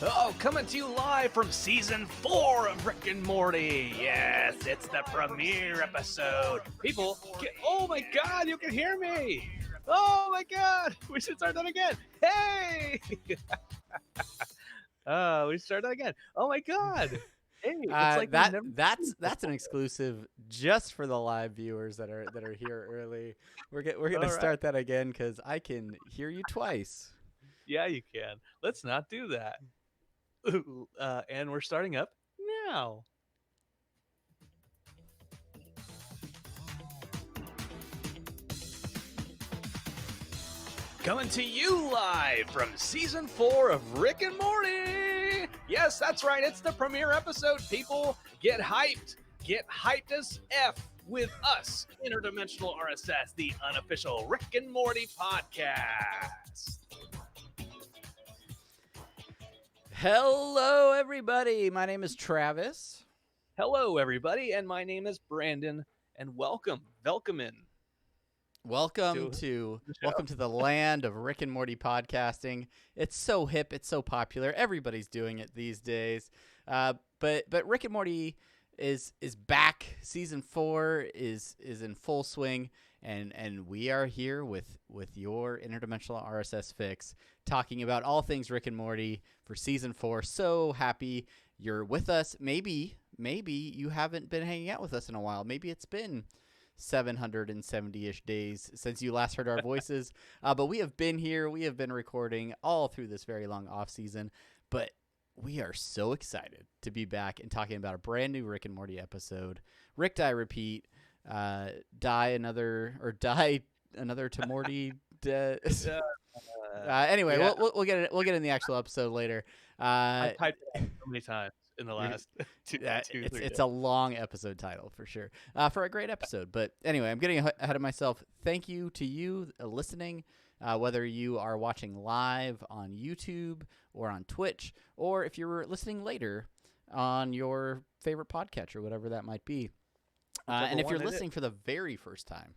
Oh, coming to you live from season 4 of Rick and Morty. Yes, it's the premiere episode. People, oh my God, you can hear me. Oh my God, we should start that again. Hey, we should start that again. Oh my God. Hey, it's like that's an exclusive just for the live viewers that are here early. We're gonna start that again because I can hear you twice. Yeah, you can. Let's not do that. And we're starting up now. Coming to you live from season 4 of Rick and Morty. Yes, that's right. It's the premiere episode. People, get hyped. Get hyped as F with us, Interdimensional RSS, the unofficial Rick and Morty podcast. Hello, everybody. My name is Travis. Hello, everybody, and my name is Brandon. And welcome in. Welcome to the land of Rick and Morty podcasting. It's so hip, it's so popular. Everybody's doing it these days. But Rick and Morty is back. Season 4 is in full swing, and we are here with your interdimensional RSS fix, talking about all things Rick and Morty for season 4. So happy you're with us. Maybe you haven't been hanging out with us in a while. Maybe it's been 770-ish days since you last heard our voices. But we have been here. We have been recording all through this very long off season. But we are so excited to be back and talking about a brand new Rick and Morty episode. Rick, die, repeat. Die another Tomorty. Anyway, yeah. we'll get in the actual episode later. I typed it so many times in the last two, it's a long episode title for sure, for a great episode. But anyway, I'm getting ahead of myself. Thank you to you listening, whether you are watching live on YouTube or on Twitch, or if you're listening later on your favorite podcatcher, whatever that might be. And if you're listening for the very first time,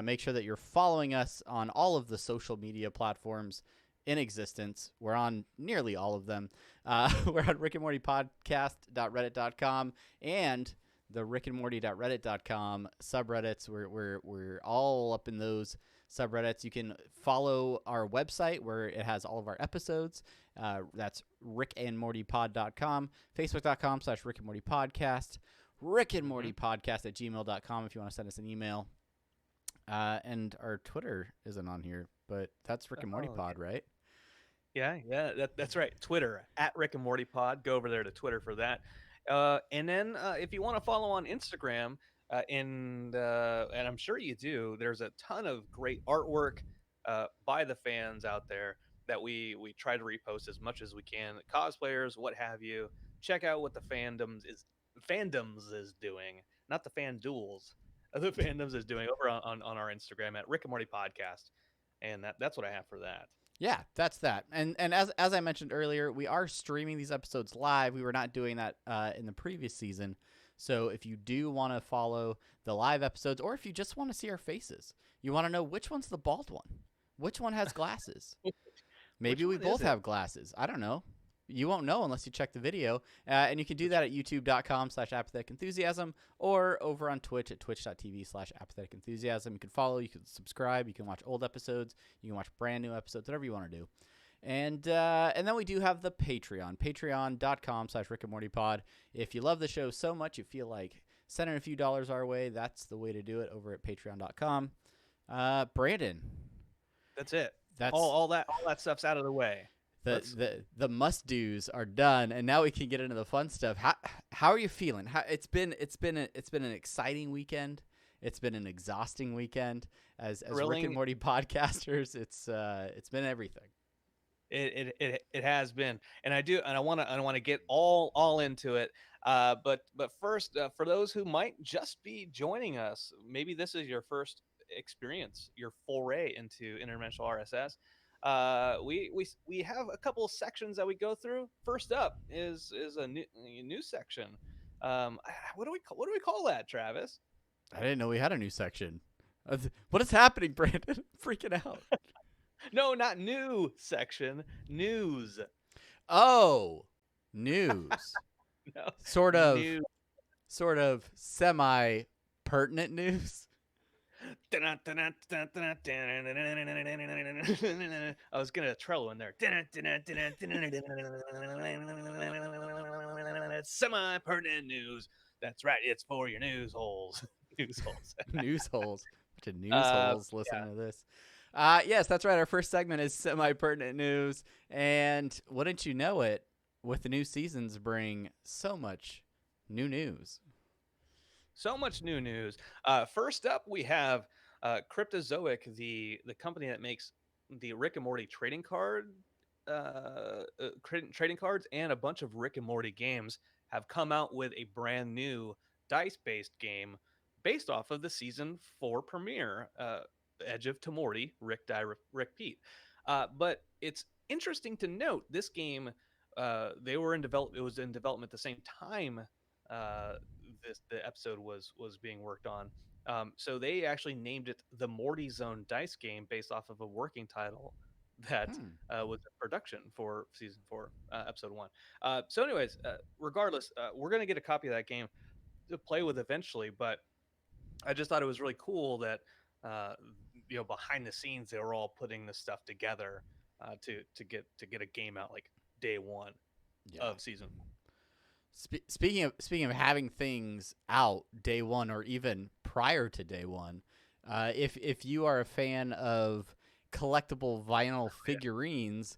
make sure that you're following us on all of the social media platforms in existence. We're on nearly all of them. We're on RickandMortyPodcast.reddit.com and the RickandMorty.reddit.com subreddits. We're all up in those subreddits. You can follow our website where it has all of our episodes. That's RickandMortyPod.com, Facebook.com/RickandMortyPodcast, RickandMortyPodcast@gmail.com if you want to send us an email. And our Twitter isn't on here, but that's Rick and Morty Pod, right? Yeah, that's right. Twitter @Rick and Morty Pod. Go over there to Twitter for that. And then if you want to follow on Instagram, and I'm sure you do, there's a ton of great artwork by the fans out there that we try to repost as much as we can. Cosplayers, what have you. Check out what the fandoms is doing, not the fan duels. The fandoms is doing over on our Instagram @Rick and Morty Podcast, and that's what I have for that. Yeah, that's that. And as I mentioned earlier, we are streaming these episodes live. We were not doing that in the previous season. So if you do want to follow the live episodes, or if you just want to see our faces, you want to know which one's the bald one, which one has glasses. Maybe we both have glasses. I don't know. You won't know unless you check the video. And you can do that at youtube.com/apatheticenthusiasm or over on Twitch at twitch.tv/apatheticenthusiasm. You can follow, you can subscribe, you can watch old episodes, you can watch brand new episodes, whatever you want to do. And then we do have the Patreon, patreon.com/rickandmortypod. If you love the show so much you feel like sending a few dollars our way, that's the way to do it over at patreon.com. Brandon. That's it. That's all that stuff's out of the way. The must-dos are done, and now we can get into the fun stuff. How are you feeling? It's been an exciting weekend. It's been an exhausting weekend as Rick and Morty podcasters. It's been everything. It has been, and I want to get all into it. But first, for those who might just be joining us, maybe this is your first experience, your foray into Interdimensional RSS. We have a couple of sections that we go through. First up is a new section. What do we call that, Travis? I didn't know we had a new section. What is happening, Brandon? I'm freaking out. No, not new section. News. Oh, news. No, Sort news. of semi-pertinent news. I was gonna Trello in there. Semi-pertinent news. That's right. It's for your news holes. News holes. News holes. Bunch of news holes Yeah. listening to this. Yes, that's right. Our first segment is semi-pertinent news, and wouldn't you know it, with the new seasons bring so much new news. So much new news. First up, we have Cryptozoic, the company that makes the Rick and Morty trading trading cards, and a bunch of Rick and Morty games have come out with a brand new dice-based game based off of the season 4 premiere, Edge of Tomorty, Rickpeat. But it's interesting to note this game. They were in develop. It was in development at the same time uh, the episode was being worked on. So they actually named it the Morty Zone Dice Game based off of a working title that was in production for season 4, episode 1. So, anyways, regardless, we're gonna get a copy of that game to play with eventually. But I just thought it was really cool that uh, behind the scenes they were all putting this stuff together to get a game out like day 1 Yeah. of season. Speaking of having things out day 1 or even prior to day 1, if you are a fan of collectible vinyl figurines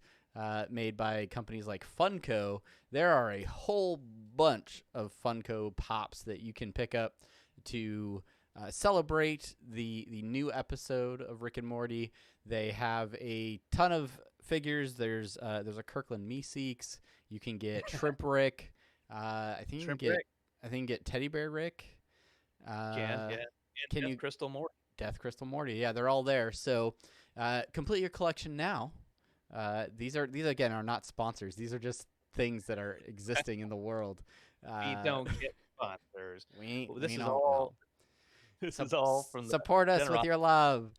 made by companies like Funko, there are a whole bunch of Funko Pops that you can pick up to celebrate the new episode of Rick and Morty. They have a ton of figures. There's a Kirkland Meeseeks. You can get Shrimp Rick. I think you can get Teddy Bear Rick. Can you Crystal Morty? Death Crystal Morty. Yeah, they're all there. So complete your collection now. These again are not sponsors. These are just things that are existing in the world. We don't get sponsors. This is all. This is all from the support us with your love.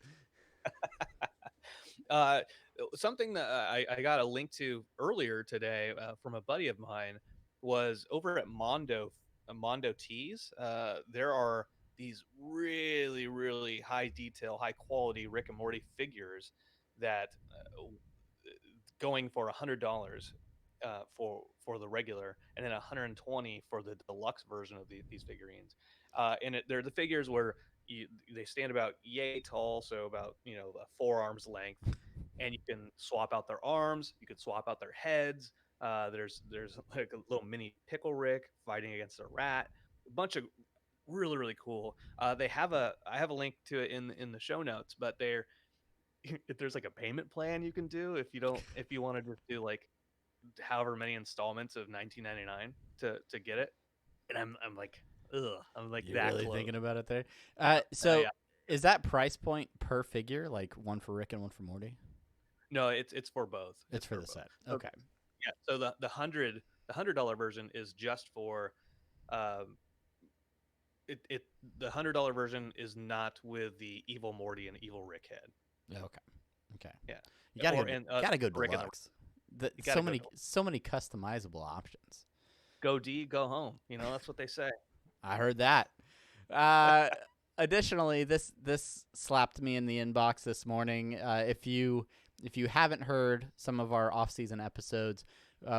Something that I got a link to earlier today from a buddy of mine was over at Mondo Tees. There are these really, really high detail, high quality Rick and Morty figures that going for $100 for the regular, and then $120 for the deluxe version of these figurines. And they're the figures where they stand about yay tall, so about a forearm's length, and you can swap out their arms, you can swap out their heads. There's like a little mini Pickle Rick fighting against a rat. A bunch of really, really cool. I have a link to it in the show notes, but if there's like a payment plan you can do if you want to just do like however many installments of $19.99 to get it. And I'm like, ugh, I'm like, you're that really close. thinking about it there. Is that price point per figure, like one for Rick and one for Morty? No, it's for both. It's for the set. Okay. Yeah. So the $100 version is just for the $100 version is not with the evil Morty and evil Rick head. Okay. Yeah. You gotta go deluxe. So many customizable options. Go D, go home. That's what they say. I heard that. Additionally, this slapped me in the inbox this morning. If you haven't heard some of our off-season episodes,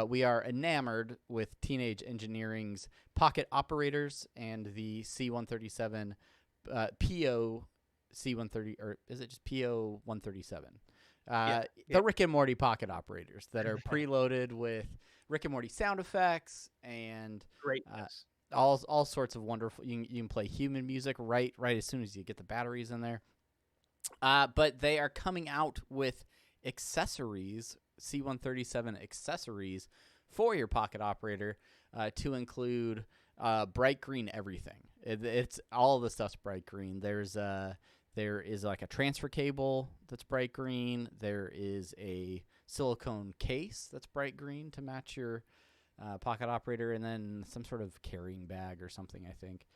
we are enamored with Teenage Engineering's Pocket Operators and the C-137 PO C-130, or is it just PO 137? The Rick and Morty Pocket Operators that are preloaded with Rick and Morty sound effects and greatness. All sorts of wonderful. You can play human music right as soon as you get the batteries in there. But they are coming out with accessories, C-137 accessories for your pocket operator to include bright green everything. It's all of the stuff's bright green. There is like a transfer cable that's bright green. There is a silicone case that's bright green to match your pocket operator, and then some sort of carrying bag or something, I think.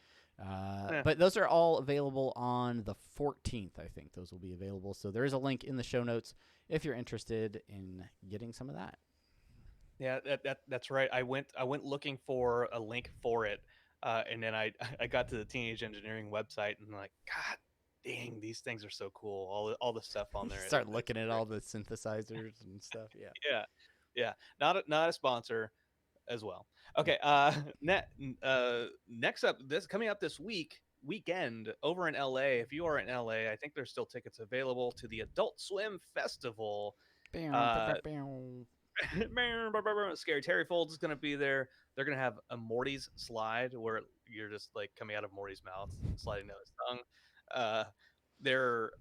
But those are all available on the 14th, I think. Those will be available. So there is a link in the show notes if you're interested in getting some of that. Yeah, that's right. I went looking for a link for it, and then I I got to the Teenage Engineering website, and I'm like, God dang, these things are so cool. All the stuff on You there, start it's looking at great. all the synthesizers and stuff. Yeah. Yeah, yeah. Not a sponsor as well. No. Okay. Next up, this coming up this weekend over in LA. If you are in LA, I think there's still tickets available to the Adult Swim Festival. Uh, Scary Terry Folds is going to be there. They're going to have a Morty's slide where you're just like coming out of Morty's mouth, sliding down his tongue. Uh, there,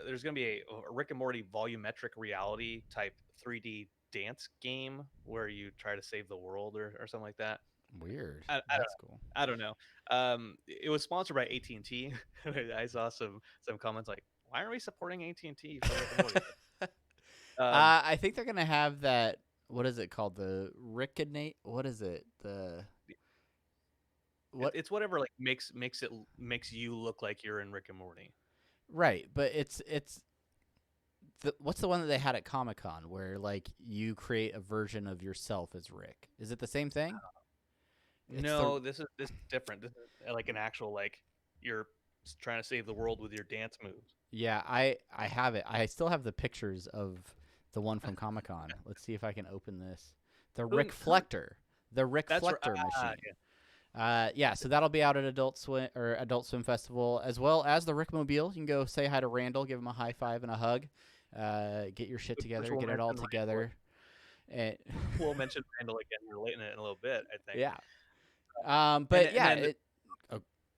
there's going to be a Rick and Morty volumetric reality type 3D dance game where you try to save the world or something like that. Weird. I don't That's know. cool. I don't know. It was sponsored by AT&T. I saw some comments like, "Why are we supporting AT&T for Rick and Morty?" I think they're gonna have that. What is it called? The Rickadnate? What is it? The what? It's whatever like makes you look like you're in Rick and Morty. Right, but it's what's the one that they had at Comic-Con where like you create a version of yourself as Rick? Is it the same thing? It's the No, this is different. This is like an actual like you're trying to save the world with your dance moves. Yeah, I have it. I still have the pictures of the one from Comic-Con. Let's see if I can open this. The Who, who The Rick that's Flector ah, machine. Yeah, so that'll be out at Adult Swim Festival, as well as the Rickmobile. You can go say hi to Randall, give him a high five and a hug. Get your shit which together, we'll get it all mention Randall. together. And We'll mention Randall again. We're late in it in a little bit, I think. yeah, And but and yeah, then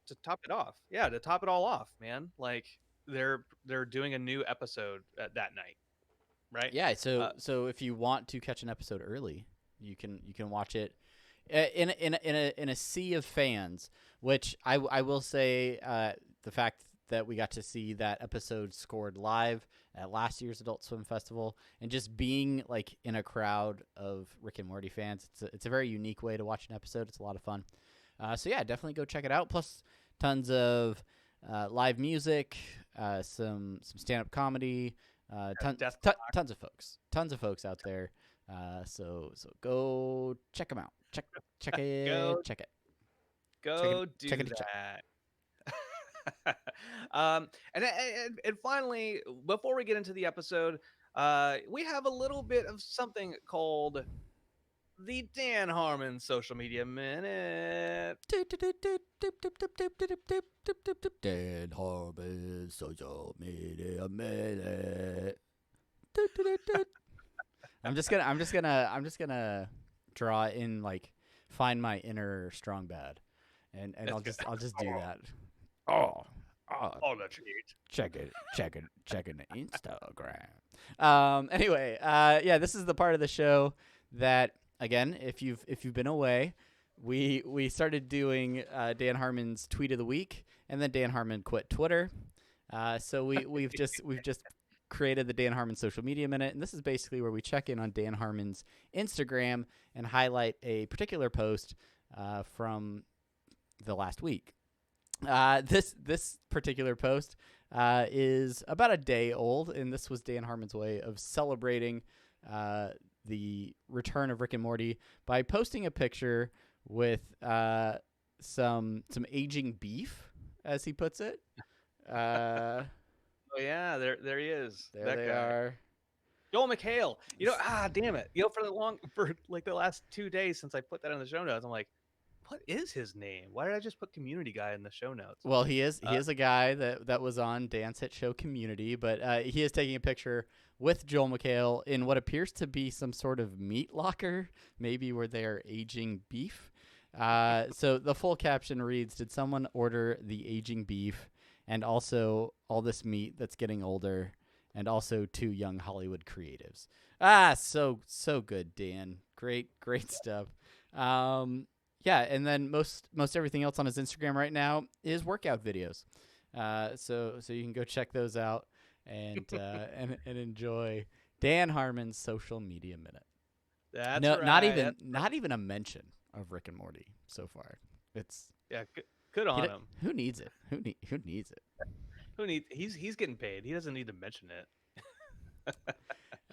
to top it off, yeah, to top it all off, man, like they're doing a new episode that night, right? yeah. Uh, So if you want to catch an episode early, you can watch it in a sea of fans. Which I will say, the fact that we got to see that episode scored live at last year's Adult Swim Festival, and just being like in a crowd of Rick and Morty fans, it's a very unique way to watch an episode. It's a lot of fun. So yeah, definitely go check it out. Plus, tons of live music, some stand up comedy, tons of folks out there. So go check them out. Check go it. Check it. go do Check it. Check. that. And finally, before we get into the episode, we have a little bit of something called the Dan Harmon Social Media Minute. Dan Harmon Social Media Minute. I'm just gonna draw in like find my inner strong bad, and I'll just do that. Oh, That's neat. check it the Instagram. Anyway, yeah, this is the part of the show that, again, if you've been away, we started doing Dan Harmon's tweet of the week, and then Dan Harmon quit Twitter. So we've just created the Dan Harmon Social Media Minute, and this is basically where we check in on Dan Harmon's Instagram and highlight a particular post from the last week. This particular post is about a day old, and this was Dan Harmon's way of celebrating the return of Rick and Morty by posting a picture with some aging beef, as he puts it. Oh yeah, there he is. There that they guy. are. Joel McHale. Damn it. For like the last 2 days since I put that in the show notes, I'm like, what is his name? Why did I just put Community Guy in the show notes? Well, he is a guy that was on Dan's hit show Community, but he is taking a picture with Joel McHale in what appears to be some sort of meat locker, maybe where they are aging beef. So the full caption reads, "Did someone order the aging beef and also all this meat that's getting older, and also 2 young Hollywood creatives?" So good, Dan. Great stuff. Yeah, and then most everything else on his Instagram right now is workout videos. So you can go check those out and and enjoy Dan Harmon's Social Media Minute. That's no, right. not even a mention of Rick and Morty so far. It's Yeah, good on him. Who needs it? Who needs it? He's getting paid. He doesn't need to mention it.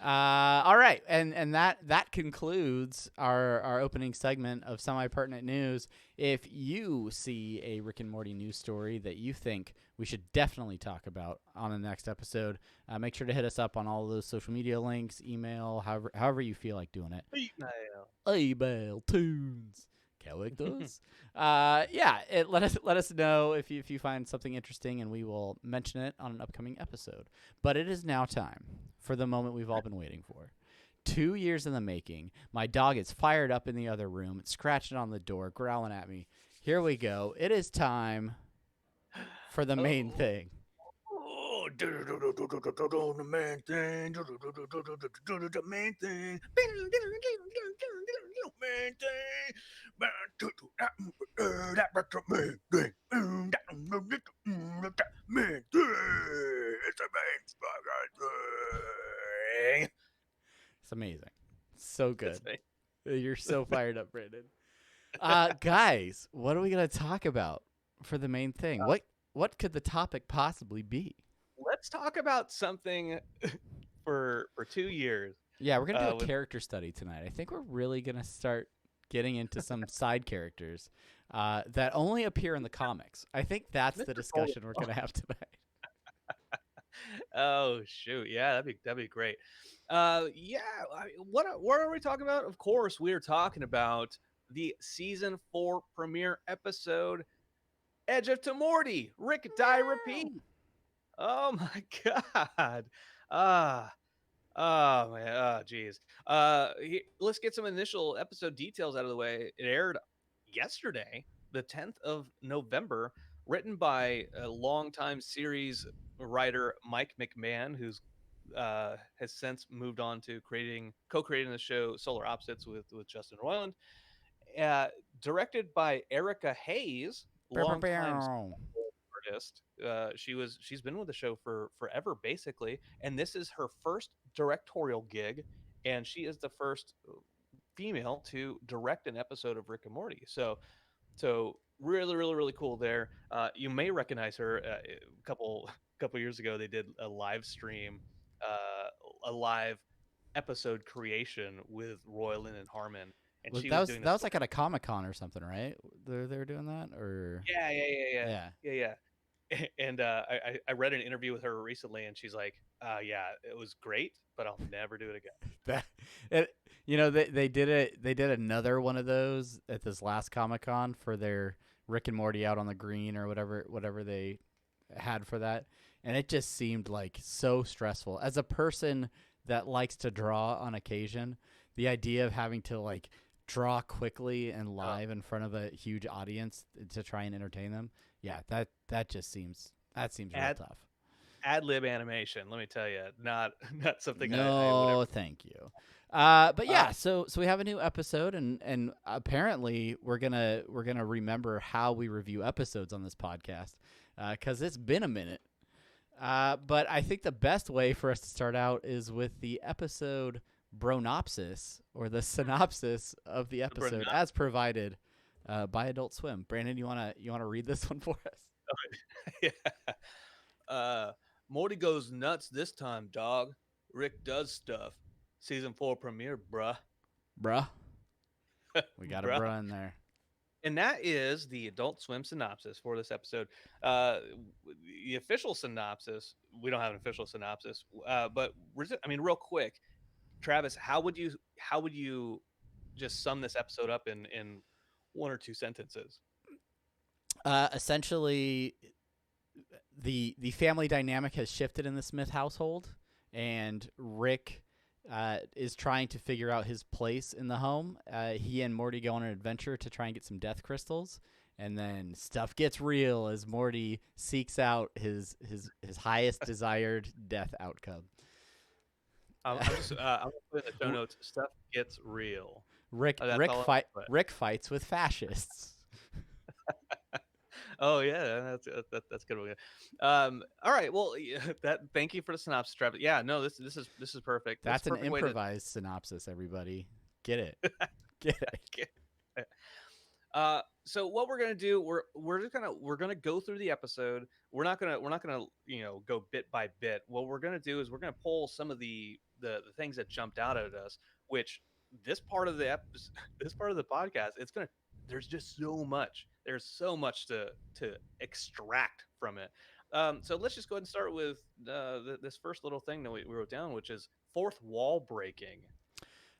All right, and that concludes our opening segment of semi-pertinent news. If you see a Rick and Morty news story that you think we should definitely talk about on the next episode, make sure to hit us up on all of those social media links, email, however you feel like doing it. Email tunes. Characters. Let us know if you find something interesting, and we will mention it on an upcoming episode. But it is now time for the moment we've all been waiting for. 2 years in the making. My dog is fired up in the other room. It's scratching on the door, growling at me. Here we go. It is time for the main thing. Oh, the main thing, the main thing, main thing, main thing. It's a main thing. It's amazing. So good. You're so fired up, Brandon. Guys, what are we gonna talk about for the main thing? What could the topic possibly be? Let's talk about something for 2 years. Yeah, we're gonna do a character study tonight. I think we're really gonna start getting into some side characters that only appear in the comics. I think that's the discussion we're gonna have tonight. Oh shoot, yeah, that'd be great. What are we talking about? Of course, we are talking about the season 4 premiere episode, Edge of Tomorty, Rick, Die, Repeat. Oh my god. Oh man. Oh geez. Let's get some initial episode details out of the way. It aired yesterday, the 10th of November, written by a longtime series writer Mike McMahon, who's has since moved on to co-creating the show Solar Opposites with Justin Roiland. Directed by Erica Hayes, longtime artist. She's been with the show for forever basically, and this is her first directorial gig, and she is the first female to direct an episode of Rick and Morty. So really cool there. You may recognize her. A couple years ago, they did a live stream, a live episode creation with Roiland and Harmon, and she was doing that was like at a Comic-Con or something, right? They were doing that, or yeah. And I read an interview with her recently, and she's like, yeah, it was great, but I'll never do it again. They did it. They did another one of those at this last Comic-Con for their Rick and Morty Out on the Green or whatever they had for that, and it just seemed like so stressful. As a person that likes to draw on occasion, the idea of having to like draw quickly and live in front of a huge audience to try and entertain them, yeah, that seems real tough. Ad lib animation, let me tell you, not something. No, thank you. But yeah, so we have a new episode, and apparently we're gonna remember how we review episodes on this podcast, because it's been a minute. But I think the best way for us to start out is with the episode Bronopsis, or the synopsis of the episode as provided by Adult Swim. Brandon, you wanna read this one for us? Yeah. Morty goes nuts this time, dog. Rick does stuff. Season 4 premiere, bruh. We got a bruh in there. And that is the Adult Swim synopsis for this episode. The official synopsis, we don't have an official synopsis, but real quick, Travis, how would you just sum this episode up in one or two sentences? Essentially, the family dynamic has shifted in the Smith household, and Rick is trying to figure out his place in the home. He and Morty go on an adventure to try and get some death crystals, and then stuff gets real as Morty seeks out his highest desired death outcome. I'm gonna put in the show notes. Stuff gets real. Rick fights with fascists. Oh yeah, that's good one. All right, well, thank you for the synopsis, Travis. Yeah, no, this is perfect. That's an improvised synopsis. Everybody, get it? Get it? So what we're gonna do, we're gonna go through the episode. We're not gonna go bit by bit. What we're gonna do is we're gonna pull some of the the things that jumped out at us, which this part of the this part of the podcast, it's gonna there's just so much. There's so much to extract from it. So let's just go ahead and start with this first little thing that we wrote down, which is fourth wall breaking.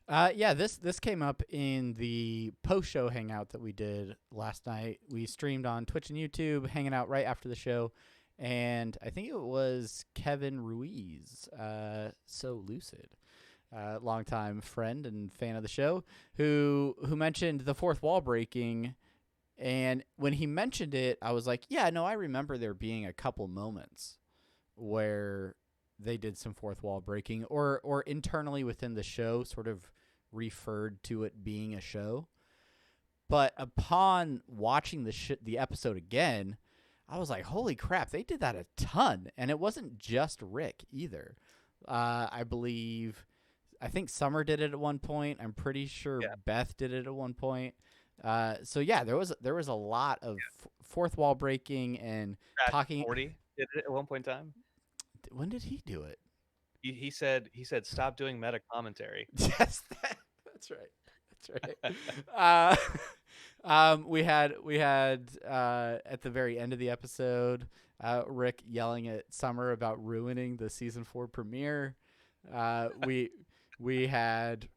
Yeah, this came up in the post show hangout that we did last night. We streamed on Twitch and YouTube, hanging out right after the show, and I think it was Kevin Ruiz, so lucid, longtime friend and fan of the show, who mentioned the fourth wall breaking. And when he mentioned it, I was like, yeah, no, I remember there being a couple moments where they did some fourth wall breaking, or internally within the show sort of referred to it being a show. But upon watching the episode again, I was like, holy crap, they did that a ton. And it wasn't just Rick either. I think Summer did it at one point. I'm pretty sure Beth did it at one point. So yeah, there was a lot of fourth wall breaking and talking. Morty did it at one point in time. When did he do it? He said stop doing meta commentary. Yes, that's right. We had at the very end of the episode, Rick yelling at Summer about ruining the season 4 premiere. We had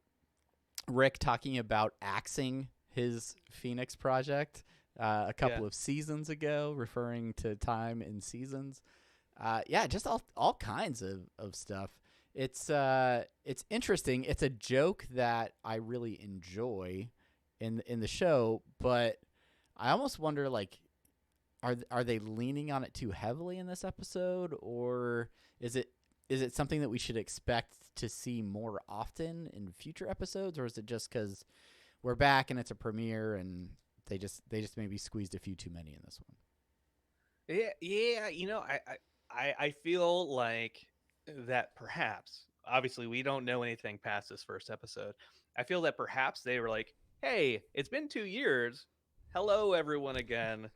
Rick talking about axing his Phoenix project a couple of seasons ago, referring to time in seasons. Just all kinds of stuff. It's interesting. It's a joke that I really enjoy in the show, but I almost wonder, like, are they leaning on it too heavily in this episode, or is it something that we should expect to see more often in future episodes, or is it just because we're back and it's a premiere and they just maybe squeezed a few too many in this one? Yeah. I feel like that perhaps, obviously we don't know anything past this first episode. I feel that perhaps they were like, hey, it's been 2 years. Hello, everyone again.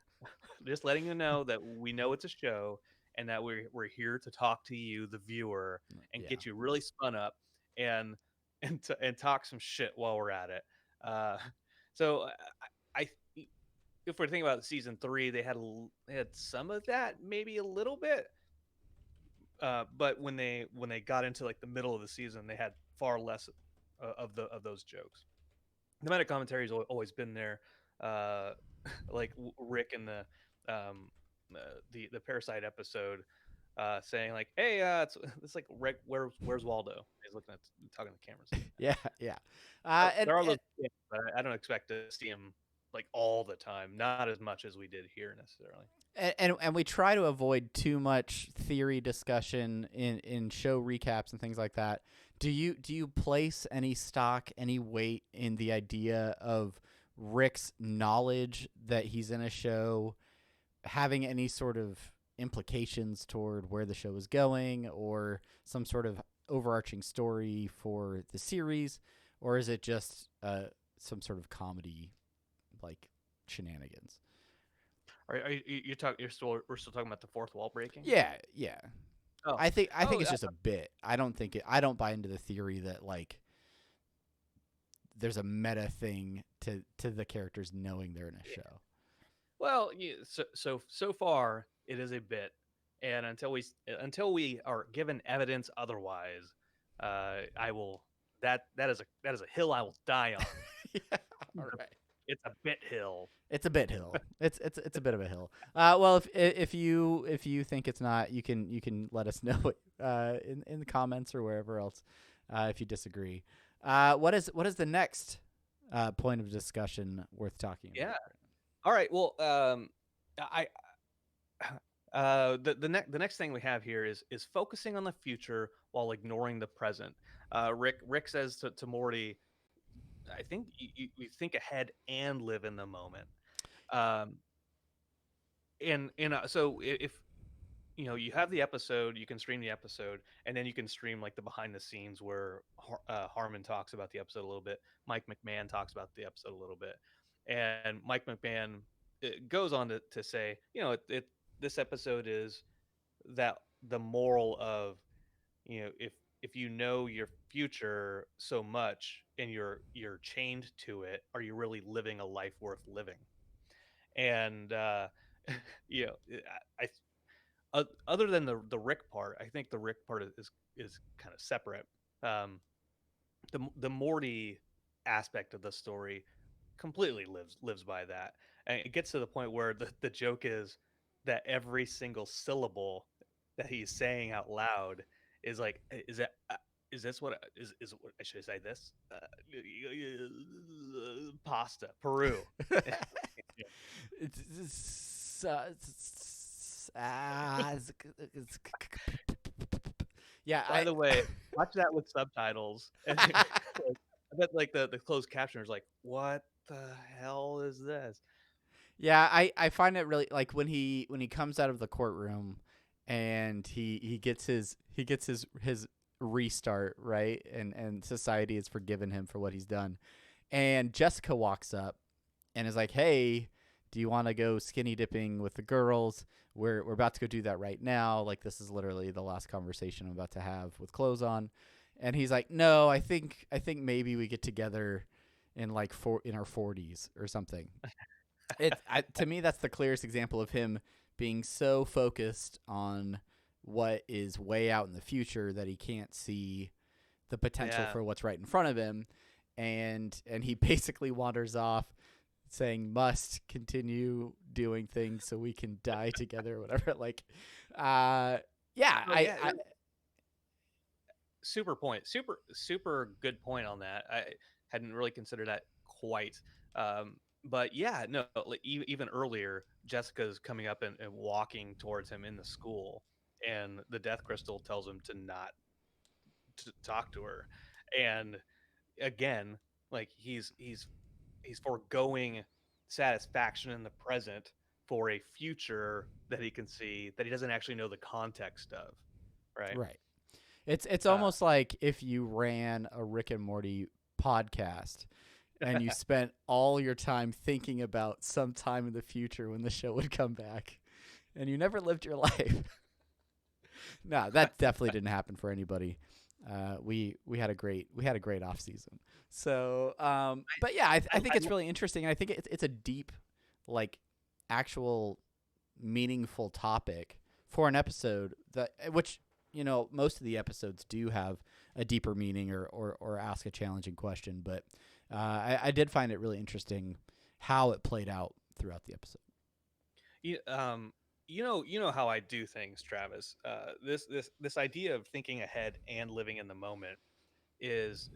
Just letting you know that we know it's a show and that we're here to talk to you, the viewer, and get you really spun up and talk some shit while we're at it. So I if we're thinking about season 3, they had some of that, maybe a little bit, but when they got into like the middle of the season, they had far less of those jokes. The meta commentary's always been there, like Rick in the Parasite episode, saying like, "Hey, it's like Rick, where's Waldo?" He's looking at talking to the cameras. Yeah. There are those, but I don't expect to see him like all the time, not as much as we did here necessarily. And we try to avoid too much theory discussion in show recaps and things like that. Do you place any stock, any weight in the idea of Rick's knowledge that he's in a show having any sort of implications toward where the show is going, or some sort of overarching story for the series, or is it just some sort of comedy like shenanigans? We're still talking about the fourth wall breaking? Yeah. Oh. I think it's just a bit. I don't buy into the theory that like there's a meta thing to the characters knowing they're in a show. Well, so far it is a bit, and until we are given evidence otherwise, I will that is a hill I will die on. Yeah, all right. It's a bit hill. It's a bit hill. It's a bit of a hill. Well, if you think it's not, you can let us know in the comments or wherever else if you disagree. What is the next point of discussion worth talking about? Yeah. All right. Well, the next thing we have here is focusing on the future while ignoring the present. Rick says to Morty, I think you think ahead and live in the moment. So if you have the episode, you can stream the episode, and then you can stream like the behind the scenes where Harmon talks about the episode a little bit. Mike McMahon talks about the episode a little bit, and Mike McMahon goes on to say, this episode is that the moral of, if if you know your future so much and you're chained to it, are you really living a life worth living? And you know, other than the Rick part, I think the Rick part is kind of separate. Um, the Morty aspect of the story completely lives by that, and it gets to the point where the joke is that every single syllable that he's saying out loud is like, is that is this what is what should I say this pasta Peru. Yeah, By the way, watch that with subtitles. And like, I bet like the closed captioners like, what the hell is this? yeah, I find it really like when he comes out of the courtroom and he gets his restart, right? And society has forgiven him for what he's done. And Jessica walks up and is like, "Hey, do you want to go skinny dipping with the girls? We're about to go do that right now. Like this is literally the last conversation I'm about to have with clothes on." And he's like, "No, I think maybe we get together in like in our 40s or something." To me that's the clearest example of him being so focused on what is way out in the future that he can't see the potential Yeah. for what's right in front of him, and he basically wanders off saying must continue doing things so we can die together or whatever. Like yeah, Oh yeah. Super point. Super good point on that. I hadn't really considered that quite. But yeah, no, like, even earlier, Jessica's coming up and walking towards him in the school, and the Death Crystal tells him to not to talk to her. And again, like he's foregoing satisfaction in the present for a future that he can see that he doesn't actually know the context of, right? right. It's Uh, almost like if you ran a Rick and Morty podcast and you spent all your time thinking about some time in the future when the show would come back and you never lived your life. No, that definitely didn't happen for anybody. We had a great off season. So, but yeah, I think I it's really interesting. I think it's a deep, like, actual meaningful topic for an episode that which most of the episodes do have a deeper meaning or ask a challenging question, but I did find it really interesting how it played out throughout the episode. you, you know how I do things, Travis. This idea of thinking ahead and living in the moment is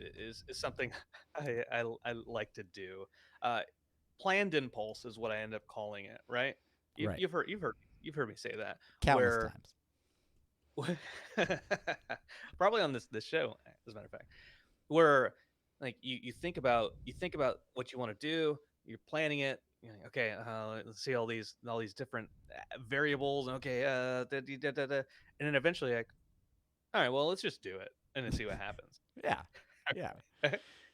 something I like to do. Uh, Planned impulse is what I end up calling it. Right? Right. You've heard me say that. Countless Where times. probably on this show, as a matter of fact, where like you think about what you want to do, you're planning it. You're like, okay, let's see all these different variables, and okay, and then eventually like, all right, well, let's just do it and then see what happens. Yeah. Yeah.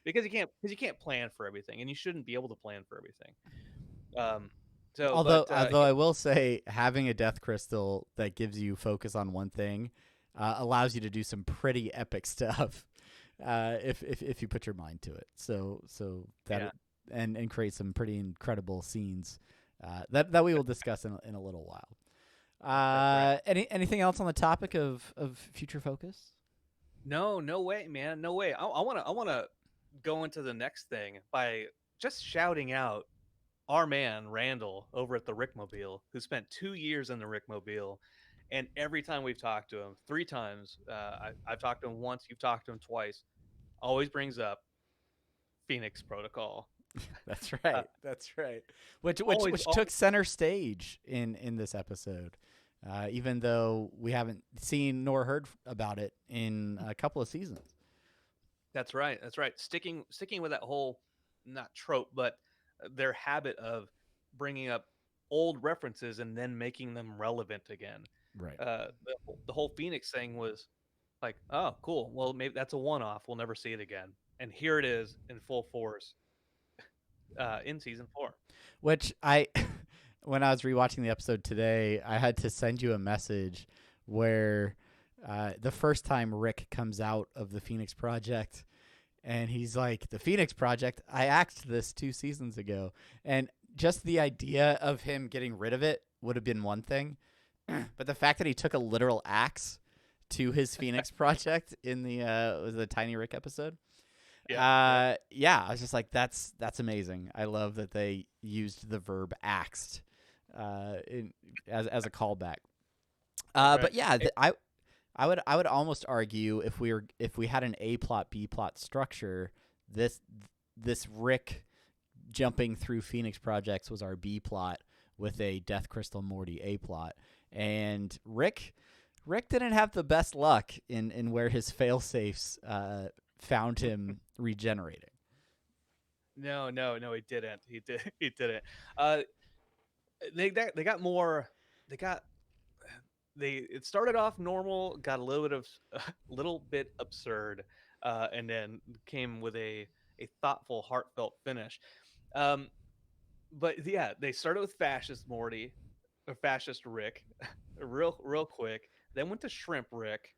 Because you can't plan for everything, and you shouldn't be able to plan for everything. Um, so, Although but I will say having a death crystal that gives you focus on one thing allows you to do some pretty epic stuff if you put your mind to it. So that yeah, and create some pretty incredible scenes that we will discuss in a little while. that's right. Anything else on the topic of future focus? No, no way, man, no way. I want to go into the next thing by just shouting out our man Randall over at the Rickmobile, who spent 2 years in the Rickmobile, and every time we've talked to him, three times, I've talked to him once, you've talked to him twice, always brings up Phoenix Protocol. That's Uh, right. That's right. always, Which took always. center stage in this episode, even though we haven't seen nor heard about it in a couple of seasons. That's right. That's right. Sticking with that whole not trope, but their habit of bringing up old references and then making them relevant again. Right. The whole Phoenix thing was like, oh, cool. Well, maybe that's a one-off. We'll never see it again. And here it is in full force in season 4. Which I, when I was rewatching the episode today, I had to send you a message where the first time Rick comes out of the Phoenix Project, and he's like, "The Phoenix Project, I axed this 2 seasons ago," and just the idea of him getting rid of it would have been one thing, but the fact that he took a literal axe to his Phoenix Project in the Tiny Rick episode. Yeah. Yeah, I was just like, that's amazing. I love that they used the verb axed as a callback. Right. But yeah, I would almost argue if we had an A plot B plot structure, this Rick jumping through Phoenix Projects was our B plot with a Death Crystal Morty A plot, and Rick didn't have the best luck in where his failsafes found him regenerating. No, he didn't. He didn't. They got more. It started off normal, got a little bit absurd, and then came with a thoughtful, heartfelt finish. But yeah, they started with fascist Morty or fascist Rick, real quick. Then went to shrimp Rick,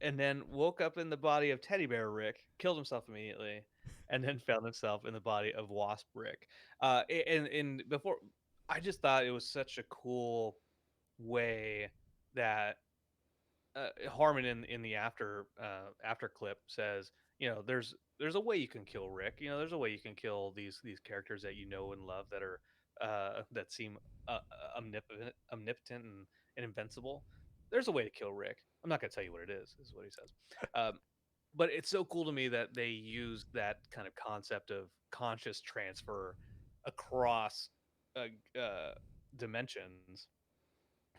and then woke up in the body of teddy bear Rick, killed himself immediately, and then found himself in the body of wasp Rick. And before, I just thought it was such a cool way that Harmon in the after clip says, there's a way you can kill Rick. There's a way you can kill these characters that you know and love that are that seem omnipotent and invincible. There's a way to kill Rick. I'm not gonna tell you what it is what he says. But it's so cool to me that they use that kind of concept of conscious transfer across dimensions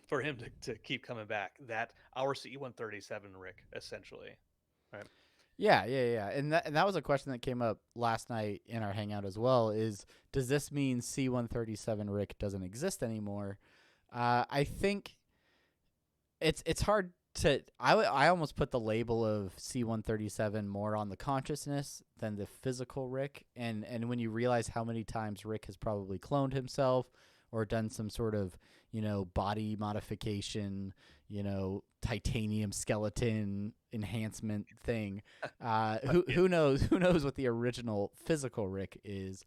for him to keep coming back. That our C-137 Rick, essentially, right? Yeah, and that was a question that came up last night in our hangout as well. Does this mean C-137 Rick doesn't exist anymore? I think it's hard to. I almost put the label of C-137 more on the consciousness than the physical Rick, and when you realize how many times Rick has probably cloned himself or done some sort of body modification, titanium skeleton enhancement thing. Who knows what the original physical Rick is.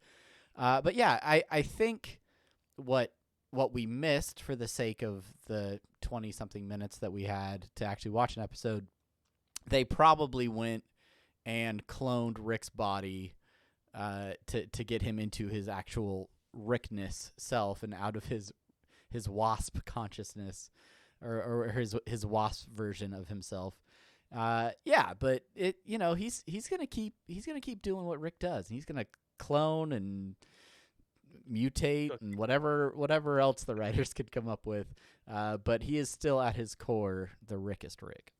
But yeah, I think what we missed for the sake of the 20-something minutes that we had to actually watch an episode, they probably went and cloned Rick's body to get him into his actual Rickness self and out of his wasp consciousness or his wasp version of himself. Yeah, but he's gonna keep doing what Rick does. He's gonna clone and mutate and whatever else the writers could come up with. But he is still at his core the Rickest Rick.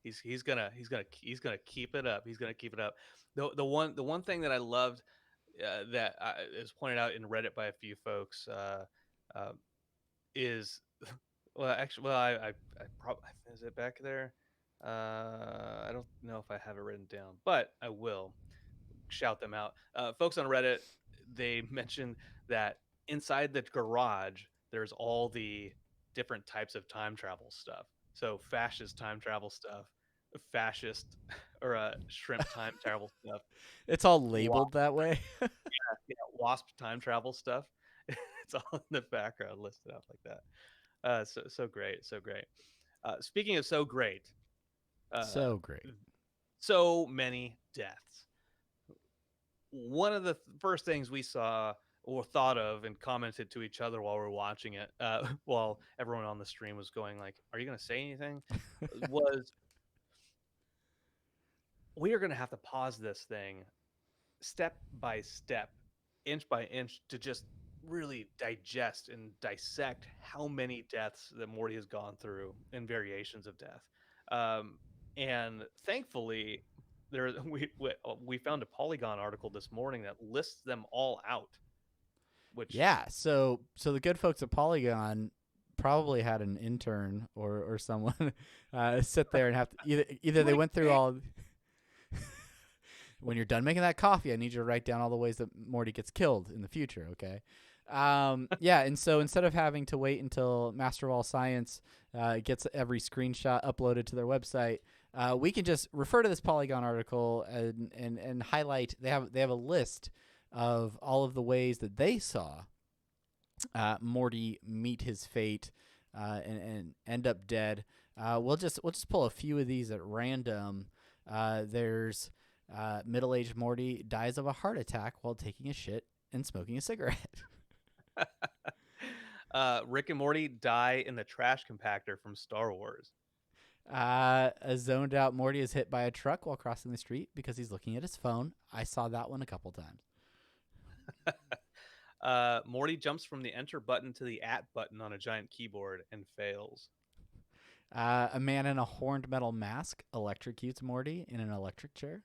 He's gonna keep it up. He's gonna keep it up. The one thing that I loved that is pointed out in Reddit by a few folks is I probably, is it back there? I don't know if I have it written down, but I will shout them out. Folks on Reddit, they mentioned that inside the garage there's all the different types of time travel stuff. So fascist time travel stuff, fascist or shrimp time travel stuff. It's all labeled that way. Yeah, wasp time travel stuff. It's all in the background listed out like that. So great. Speaking of so great, so many deaths. One of the first things we saw or thought of and commented to each other while we were watching it, while everyone on the stream was going like, "Are you going to say anything?" was we are going to have to pause this thing step by step, inch by inch, to just really digest and dissect how many deaths that Morty has gone through and variations of death. And thankfully, we found a Polygon article this morning that lists them all out. Which so the good folks at Polygon probably had an intern or someone sit there and have to either they went through all. When you're done making that coffee, I need you to write down all the ways that Morty gets killed in the future, okay? Yeah, and so instead of having to wait until Master of All Science gets every screenshot uploaded to their website, we can just refer to this Polygon article and highlight. They have a list of all of the ways that they saw Morty meet his fate and end up dead. We'll just pull a few of these at random. There's middle-aged Morty dies of a heart attack while taking a shit and smoking a cigarette. Rick and Morty die in the trash compactor from Star Wars. A zoned out Morty is hit by a truck while crossing the street because he's looking at his phone. I saw that one a couple times. Morty jumps from the enter button to the at button on a giant keyboard and fails. A man in a horned metal mask electrocutes Morty in an electric chair.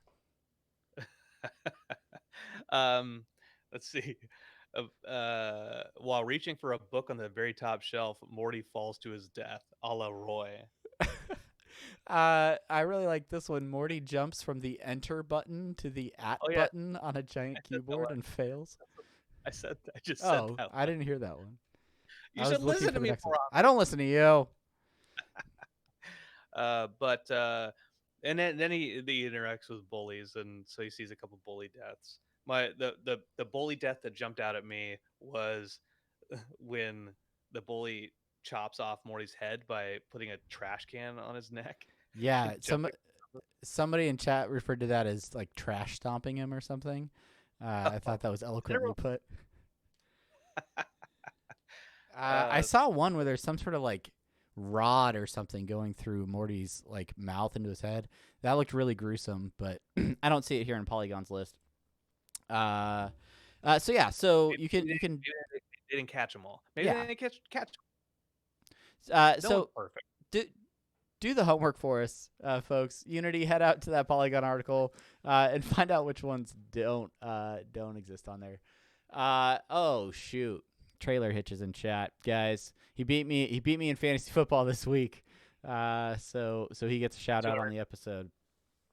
Let's see. While reaching for a book on the very top shelf, Morty falls to his death, a la Roy. I really like this one. Morty jumps from the enter button to the at button on a giant keyboard and fails. I just said that one. I didn't hear that one. You should listen to me more. I don't listen to you. And then he interacts with bullies, and so he sees a couple bully deaths. The bully death that jumped out at me was when the bully chops off Morty's head by putting a trash can on his neck. Yeah, somebody in chat referred to that as like trash stomping him or something. I thought that was eloquently put. I saw one where there's some sort of like rod or something going through Morty's like mouth into his head. That looked really gruesome, but I don't see it here in Polygon's list. So you can they didn't catch them all. Maybe they didn't catch them. So perfect. Do the homework for us, folks. Unity, head out to that Polygon article and find out which ones don't exist on there. Oh shoot. Trailer Hitches in chat, guys. He beat me in fantasy football this week. So he gets a shout out on the episode.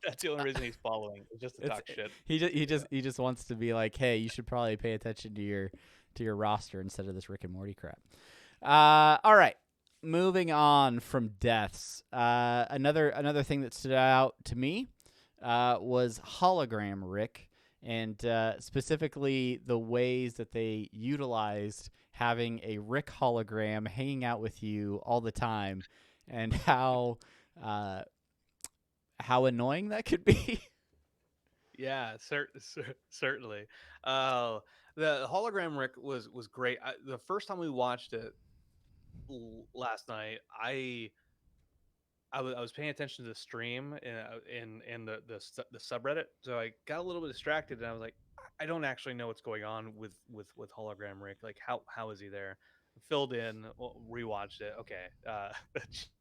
That's the only reason he's following. It's just to talk shit. He just wants to be like, hey, you should probably pay attention to your roster instead of this Rick and Morty crap. All right. Moving on from deaths. Another thing that stood out to me was Hologram Rick. And specifically the ways that they utilized having a Rick hologram hanging out with you all the time, and how annoying that could be. Yeah, certainly. The Hologram Rick was great. The first time we watched it last night, I was paying attention to the stream in the subreddit, so I got a little bit distracted, and I was like, I don't actually know what's going on with Hologram Rick. Like, how is he there? Filled in, rewatched it. Okay,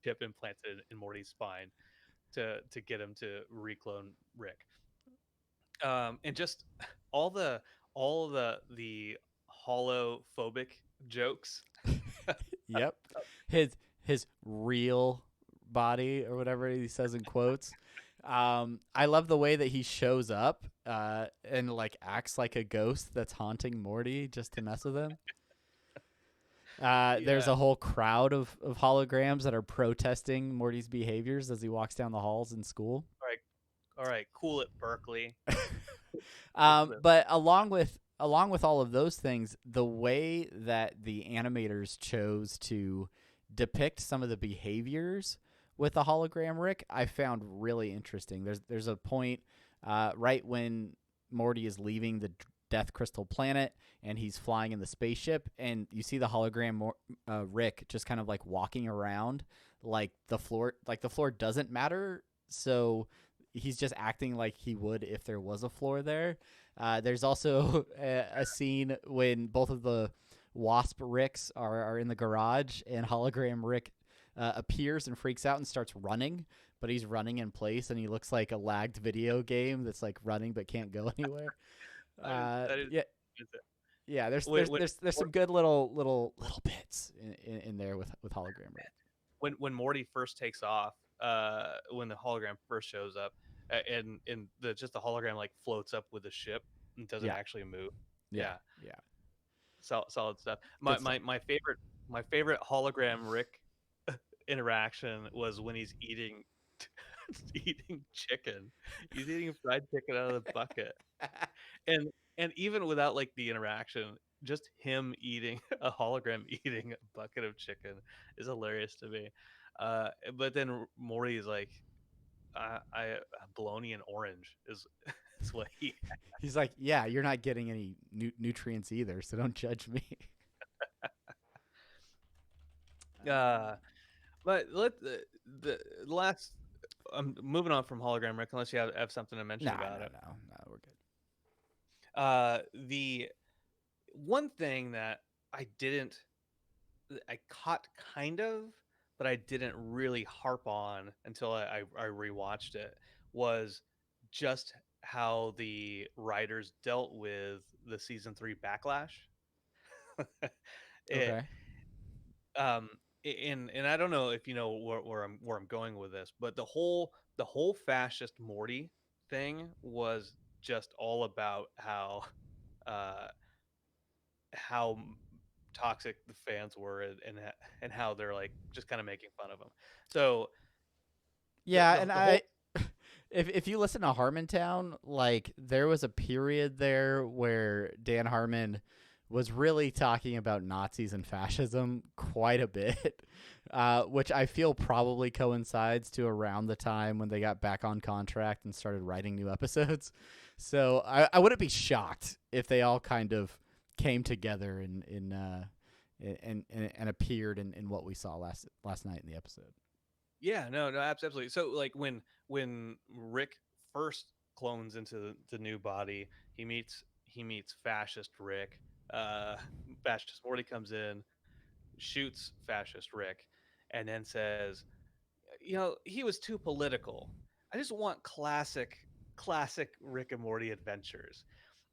chip implanted in Morty's spine to get him to reclone Rick. And just all the holophobic jokes. Yep, his real body or whatever he says in quotes. I love the way that he shows up and like acts like a ghost that's haunting Morty just to mess with him. There's a whole crowd of holograms that are protesting Morty's behaviors as he walks down the halls in school. All right, cool it, Berkeley. But along with all of those things, the way that the animators chose to depict some of the behaviors with the hologram Rick, I found really interesting. There's a point right when Morty is leaving the Death Crystal planet and he's flying in the spaceship, and you see the hologram Rick just kind of like walking around like the floor doesn't matter. So he's just acting like he would if there was a floor there. There's also a scene when both of the Wasp Ricks are in the garage, and hologram Rick appears and freaks out and starts running, but he's running in place, and he looks like a lagged video game that's like running but can't go anywhere. There's some good little bits in there with hologram Rick. When Morty first takes off, when the hologram first shows up, and the hologram like floats up with the ship and doesn't actually move. Yeah. solid stuff. Good stuff. My favorite hologram Rick interaction was when he's eating eating chicken. He's eating fried chicken out of the bucket. And even without like the interaction, just him eating a hologram eating a bucket of chicken is hilarious to me. But then Morty is like, I bologna and orange is what he. He's like, yeah, you're not getting any nutrients either, so don't judge me. Uh, but the last. I'm moving on from hologram Rick, unless you have something to mention No, about no, it. no, no, we're good. The one thing that I caught kind of, but I didn't really harp on until I rewatched it was just how the writers dealt with the season 3 backlash. it, Okay. um, and I don't know if you know where I'm going with this, but the whole fascist Morty thing was just all about uh, how toxic the fans were, and how they're like just kind of making fun of him. So the Yeah, the, and the whole if you listen to Harmontown, like there was a period there where Dan Harmon was really talking about Nazis and fascism quite a bit, which I feel probably coincides to around the time when they got back on contract and started writing new episodes. So I wouldn't be shocked if they all kind of came together and appeared in what we saw last night in the episode. Yeah, no, absolutely. So like when Rick first clones into the new body, he meets fascist Rick. uh Fascist Morty comes in, shoots fascist Rick, and then says, he was too political. I just want classic Rick and Morty adventures.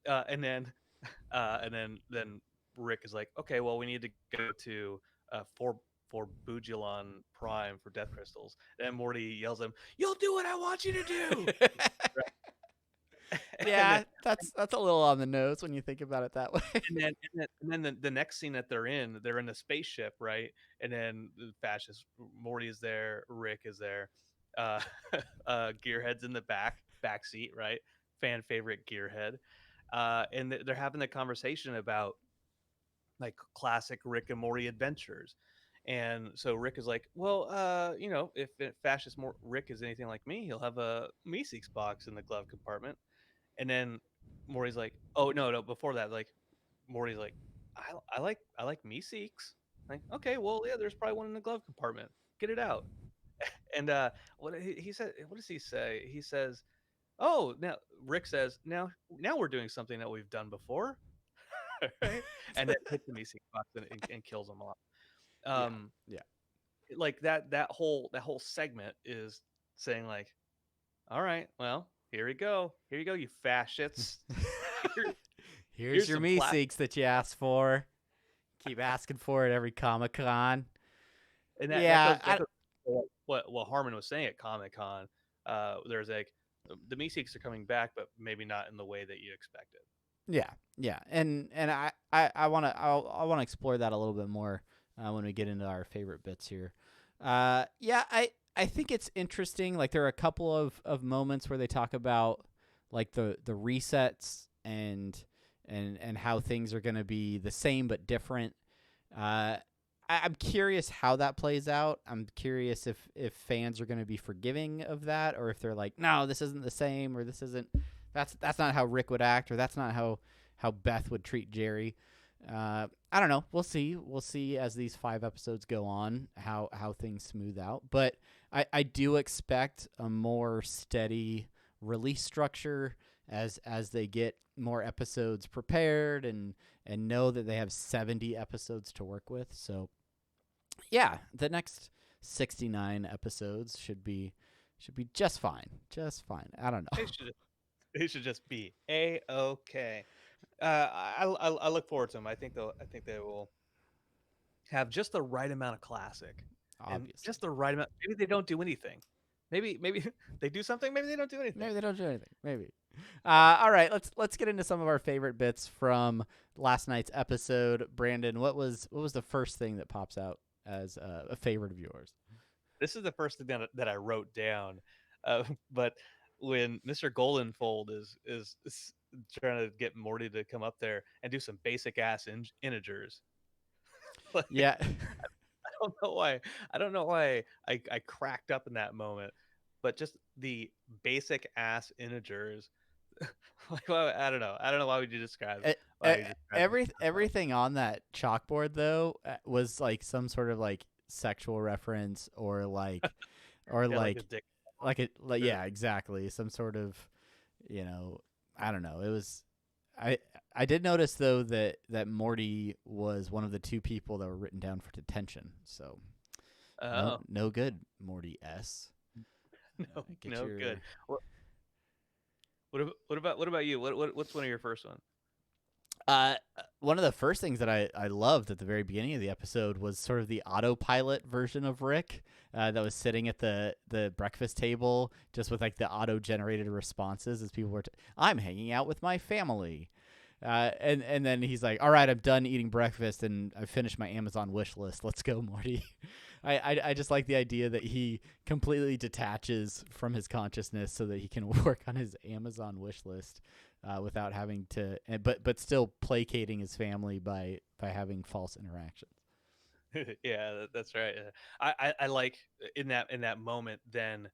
And then Rick is like, okay, well, we need to go to for Bugilon Prime for Death Crystals. And Morty yells at him, "You'll do what I want you to do." and then Yeah, that's a little on the nose when you think about it that way. and then the next scene that they're in a spaceship, right? And then the fascist Morty is there, Rick is there, uh, Gearhead's in the back seat, right? Fan favorite Gearhead, and they're having the conversation about like classic Rick and Morty adventures. And so Rick is like, well, if fascist Rick is anything like me, he'll have a Meeseeks box in the glove compartment. And then Morty's like, oh no, before that, like Morty's like, I like Meeseeks. Like, okay, well, yeah, there's probably one in the glove compartment. Get it out. And what he said, what does he say? He says, oh, now Rick says, now we're doing something that we've done before. Right? And then hits the Meeseeks box and kills them off. Yeah, Um, yeah, like that whole segment is saying like, all right, well, here you go, you fascists. Here, Here's here's your some class. Meeseeks that you asked for. Keep asking for it every Comic Con. And that Yeah, goes that goes to what Harmon was saying at Comic Con. There's like the Meeseeks are coming back, but maybe not in the way that you expected. yeah, and I want to explore that a little bit more when we get into our favorite bits here. Yeah, I think it's interesting. Like there are a couple of moments where they talk about like the resets and how things are going to be the same but different. I'm curious how that plays out. I'm curious if fans are going to be forgiving of that, or if they're like, no, this isn't the same, or this isn't. That's not how Rick would act, or that's not how Beth would treat Jerry. I don't know. We'll see. We'll see as these 5 episodes go on how things smooth out. But I do expect a more steady release structure as they get more episodes prepared and know that they have 70 episodes to work with. So yeah, the next 69 episodes should be just fine. Just fine. I don't know. They should just be A-okay. I look forward to them. I think they will have just the right amount of classic, and Obviously. just the right amount. Maybe they don't do anything. Maybe they do something. Maybe they don't do anything. Maybe they don't do anything. Maybe. All right, let's get into some of our favorite bits from last night's episode. Brandon, what was the first thing that pops out as a favorite of yours? This is the first thing that I wrote down, but when Mr. Goldenfold is trying to get Morty to come up there and do some basic ass integers, like Yeah. don't know why. I don't know why I cracked up in that moment, but just the basic ass integers. Like, well, I don't know. I don't know why would you describe why you describe it. Everything on that chalkboard though was like some sort of like sexual reference or like Yeah, like a dick. yeah, exactly, some sort of, I don't know. It was I did notice though that Morty was one of the two people that were written down for detention. So Oh, no good, Morty S. no good. What about you? What's one of your first ones? One of the first things that I loved at the very beginning of the episode was sort of the autopilot version of Rick that was sitting at the breakfast table just with like the auto-generated responses as people were I'm hanging out with my family. And then he's like, all right, I'm done eating breakfast and I finished my Amazon wish list. Let's go, Morty. I just like the idea that he completely detaches from his consciousness so that he can work on his Amazon wish list without having to, but still placating his family by having false interactions. Yeah, that's right. I like in that moment then,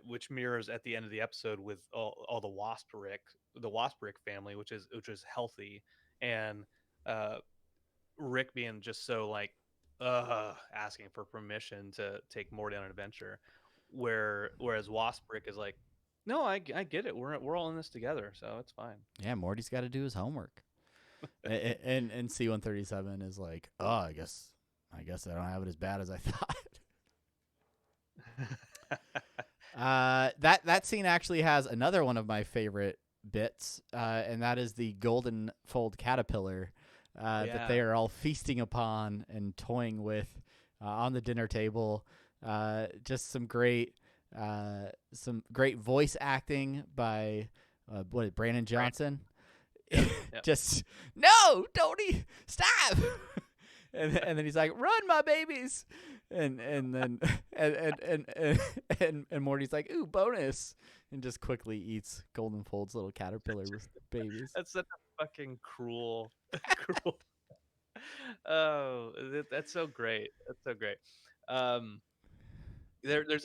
which mirrors at the end of the episode with all the Wasp Rick family, which is healthy, and uh, Rick being just so like asking for permission to take Morty on an adventure, whereas Wasp Rick is like, no, I get it. We're all in this together, so it's fine. Yeah, Morty's got to do his homework. and C-137 is like, oh, I guess I don't have it as bad as I thought. That scene actually has another one of my favorite bits, and that is the golden fold caterpillar that they are all feasting upon and toying with on the dinner table. Just some great voice acting by Brandon Johnson. Yep. Just no, Tony, stop. and then he's like, run, my babies. And then and Morty's like, ooh, bonus, and just quickly eats Goldenfold's little caterpillar with babies. That's such a fucking cruel. Oh, that's so great. That's so great. Um, there's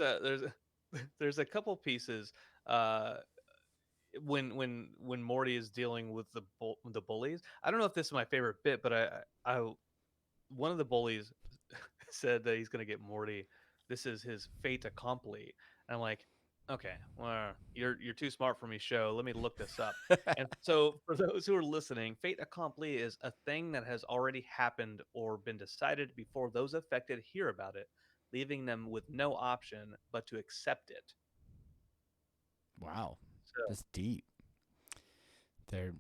a couple pieces. Uh, when Morty is dealing with the bullies. I don't know if this is my favorite bit, but I one of the bullies said that he's gonna get Morty. This is his fait accompli. And I'm like, okay, well, you're too smart for me, show. Let me look this up. And so for those who are listening, fait accompli is a thing that has already happened or been decided before those affected hear about it, leaving them with no option but to accept it. Wow, So, that's deep. They're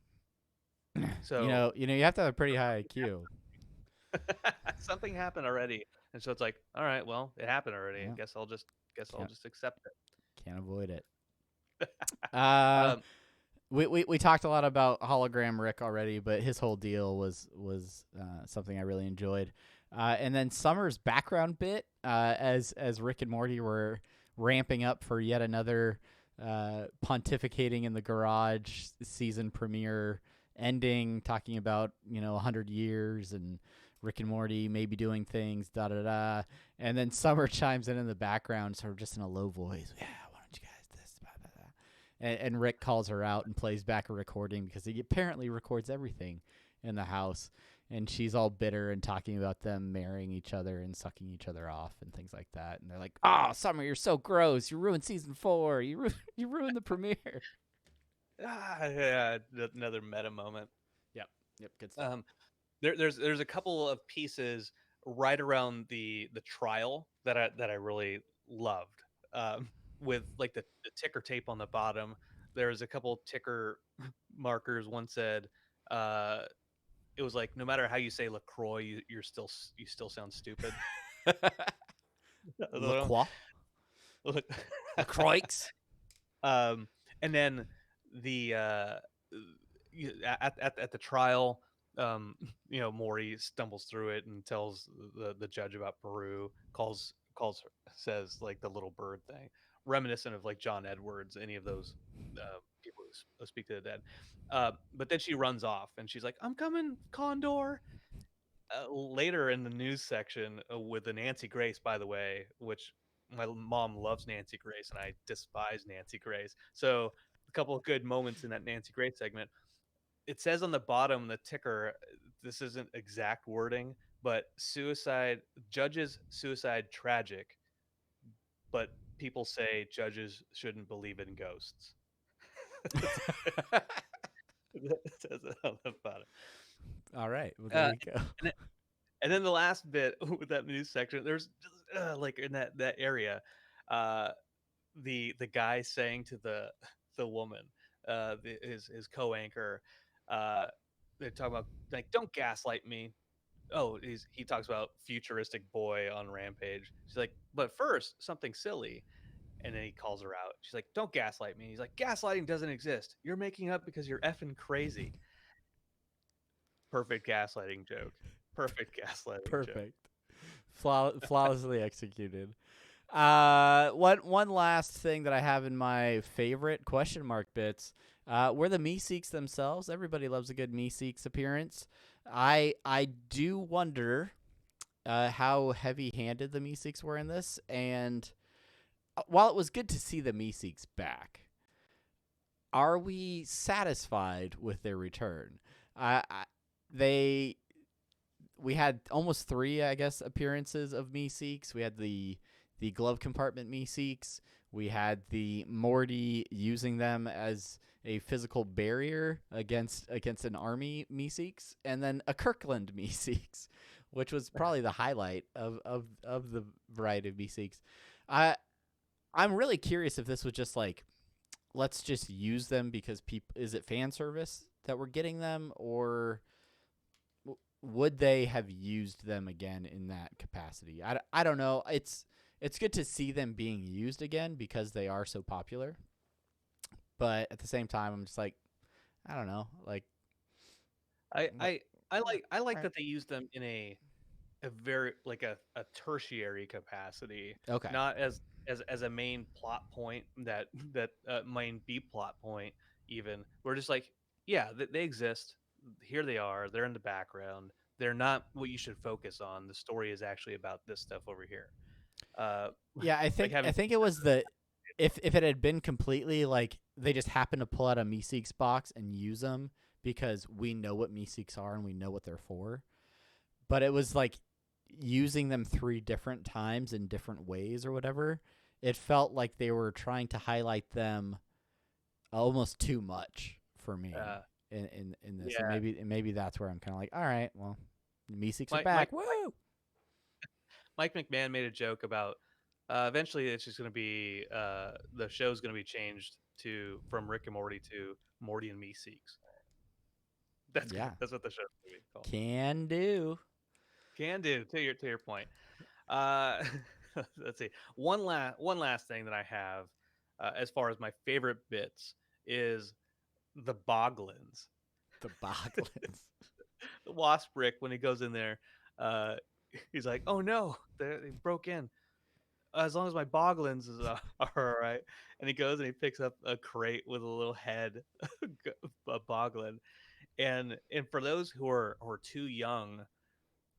so you have to have a pretty high IQ. something happened already, and so it's like, all right, well, it happened already. Yeah. I guess I'll just accept it. Can't avoid it. Um, We talked a lot about Hologram Rick already, but his whole deal was something I really enjoyed. And then Summer's background bit, as Rick and Morty were ramping up for yet another pontificating in the garage season premiere ending, talking about 100 years and Rick and Morty maybe doing things, da da da. And then Summer chimes in the background, sort of just in a low voice. Yeah, why don't you guys this? Blah, blah, blah. And Rick calls her out and plays back a recording because he apparently records everything in the house. And she's all bitter and talking about them marrying each other and sucking each other off and things like that. And they're like, "Oh, Summer, you're so gross. You ruined season 4. You ruined the premiere." yeah, another meta moment. Yep, good stuff. There's a couple of pieces right around the trial that I really loved. With like the ticker tape on the bottom, there's a couple ticker markers. One said, it was like, no matter how you say LaCroix, you still sound stupid. LaCroix. LaCroix. And then the at the trial, um, Morty stumbles through it and tells the judge about Peru. Calls her, says like the little bird thing, reminiscent of like John Edwards, any of those people who speak to the dead. But then she runs off and she's like, "I'm coming, Condor." Later in the news section with the Nancy Grace, by the way, which my mom loves Nancy Grace and I despise Nancy Grace. So a couple of good moments in that Nancy Grace segment. It says on the bottom, the ticker, this isn't exact wording, but suicide, judges suicide tragic, but people say judges shouldn't believe in ghosts. It says it on the bottom. All right. Well, there you go. And And then the last bit with that news section, there's like in that area, uh, the guy saying to the woman, his co-anchor, uh, they talk about like, don't gaslight me. Oh, he talks about futuristic boy on Rampage. She's like, but first something silly, and then he calls her out. She's like, don't gaslight me. He's like, gaslighting doesn't exist. You're making up because you're effing crazy. Perfect gaslighting joke. Perfect gaslighting joke. Perfect. Flawlessly executed. One last thing that I have in my favorite question mark bits were the Meeseeks themselves. Everybody loves a good Meeseeks appearance. I do wonder how heavy-handed the Meeseeks were in this, and while it was good to see the Meeseeks back, are we satisfied with their return? We had almost 3, I guess, appearances of Meeseeks. We had the glove compartment Meeseeks. We had the Morty using them as a physical barrier against an army Meeseeks, and then a Kirkland Meeseeks, which was probably the highlight of the variety of Meeseeks. I'm really curious if this was just like, let's just use them because is it fan service that we're getting them, or would they have used them again in that capacity? I don't know. It's good to see them being used again because they are so popular. But at the same time, I'm just like, I don't know. Like, I like that they used them in a very like a tertiary capacity, okay. not as a main plot point that main B plot point. Even we're just like, yeah, they exist. Here they are. They're in the background. They're not what you should focus on. The story is actually about this stuff over here. Uh, Yeah, I like having think it was if it had been completely like they just happened to pull out a Meeseeks box and use them because we know what Meeseeks are and we know what they're for, but it was like using them 3 different times in different ways or whatever. It felt like they were trying to highlight them almost too much for me in this. yeah. And maybe that's where I'm kind of like, all right, well, Meeseeks are Mike, back. Mike, Woo! Mike McMahon made a joke about eventually it's just going to be the show's going to be changed from Rick and Morty to Morty and Meeseeks. Yeah. That's what the show's going to be called. Can do. Can do to your point. Uh, let's see. One last thing that I have as far as my favorite bits is the Boglins. The Boglins. The Wasp Rick, when he goes in there, he's like, "Oh no, they broke in. As long as my Boglins are all right." And he goes and he picks up a crate with a little head, a Boglin. And for those who are too young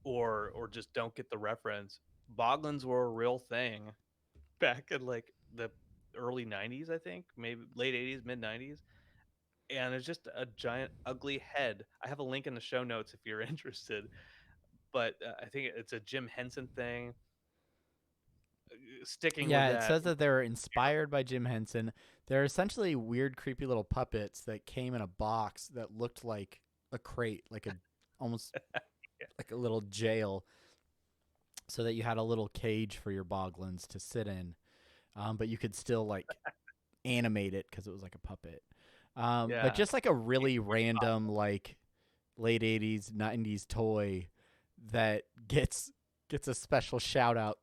or just don't get the reference, Boglins were a real thing back in like the early 90s, I think, maybe late 80s, mid 90s. And it's just a giant ugly head. I have a link in the show notes if you're interested, but I think it's a Jim Henson thing. Sticking with Yeah, it that, says that they were inspired by Jim Henson. They're essentially weird, creepy little puppets that came in a box that looked like a crate, like a almost yeah. like a little jail, so that you had a little cage for your Boglins to sit in, but you could still like animate it because it was like a puppet. But just like a really random like late 80s, 90s toy that gets a special shout out.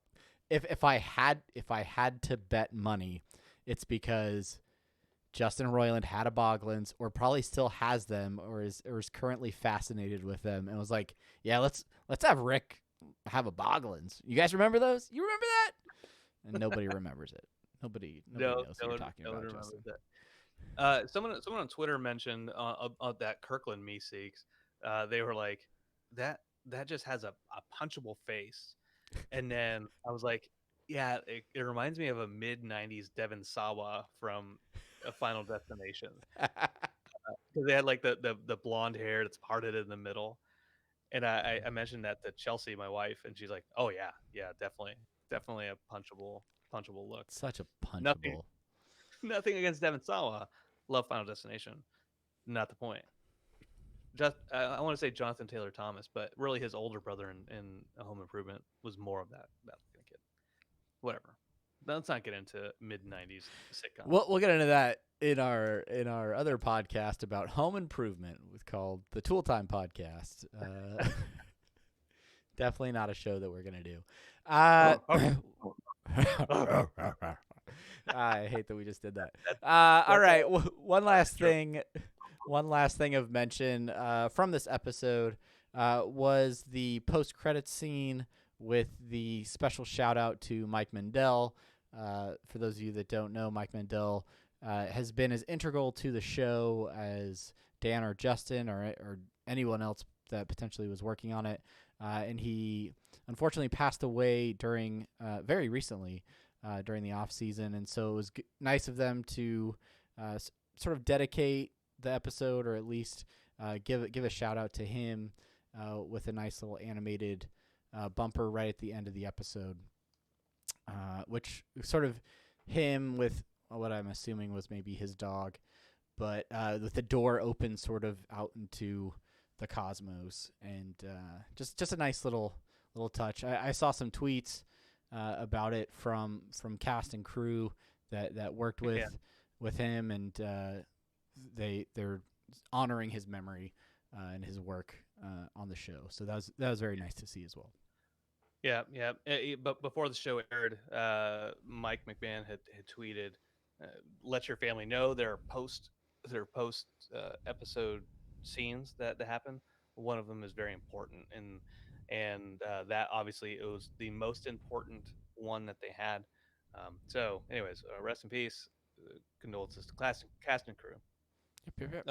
If I had to bet money, it's because Justin Roiland had a Boglins, or probably still has them, or is currently fascinated with them, and was like, "Yeah, let's have Rick have a Boglins." You guys remember those? You remember that? And nobody remembers it. Nobody knows what you're talking about, Justin. That. Someone on Twitter mentioned that Kirkland Meeseeks. They were like, that just has a punchable face, and then I was like, yeah, it reminds me of a mid-90s Devon Sawa from a Final Destination. Because they had like the blonde hair that's parted in the middle. And I mentioned that to Chelsea, my wife, and she's like, "Oh yeah, definitely a punchable look." Such a Nothing, punchable. nothing against Devon Sawa. Love Final Destination. Not the point. Just I want to say Jonathan Taylor Thomas, but really his older brother in Home Improvement was more of that kind of kid. Whatever. Let's not get into mid-90s sitcoms. We'll get into that in our other podcast about home improvement, called the Tool Time Podcast. Definitely not a show that we're gonna do. I hate that we just did that. All right, one last thing of mention from this episode was the post-credits scene with the special shout out to Mike Mendell. For those of you that don't know, Mike Mendell has been as integral to the show as Dan or Justin or anyone else that potentially was working on it. And he unfortunately passed away during very recently during the off season. And so it was nice of them to sort of dedicate the episode, or at least give a shout out to him with a nice little animated bumper right at the end of the episode. Which sort of him with what I'm assuming was maybe his dog, but with the door open sort of out into the cosmos, and just a nice little touch. I saw some tweets about it from cast and crew that worked with him, and they're honoring his memory and his work on the show. So that was very nice to see as well. Yeah. But before the show aired, Mike McMahon had tweeted, "Let your family know there are post episode scenes that happen. One of them is very important, and that obviously it was the most important one that they had. So, anyways, rest in peace. Condolences to cast and crew. Yep.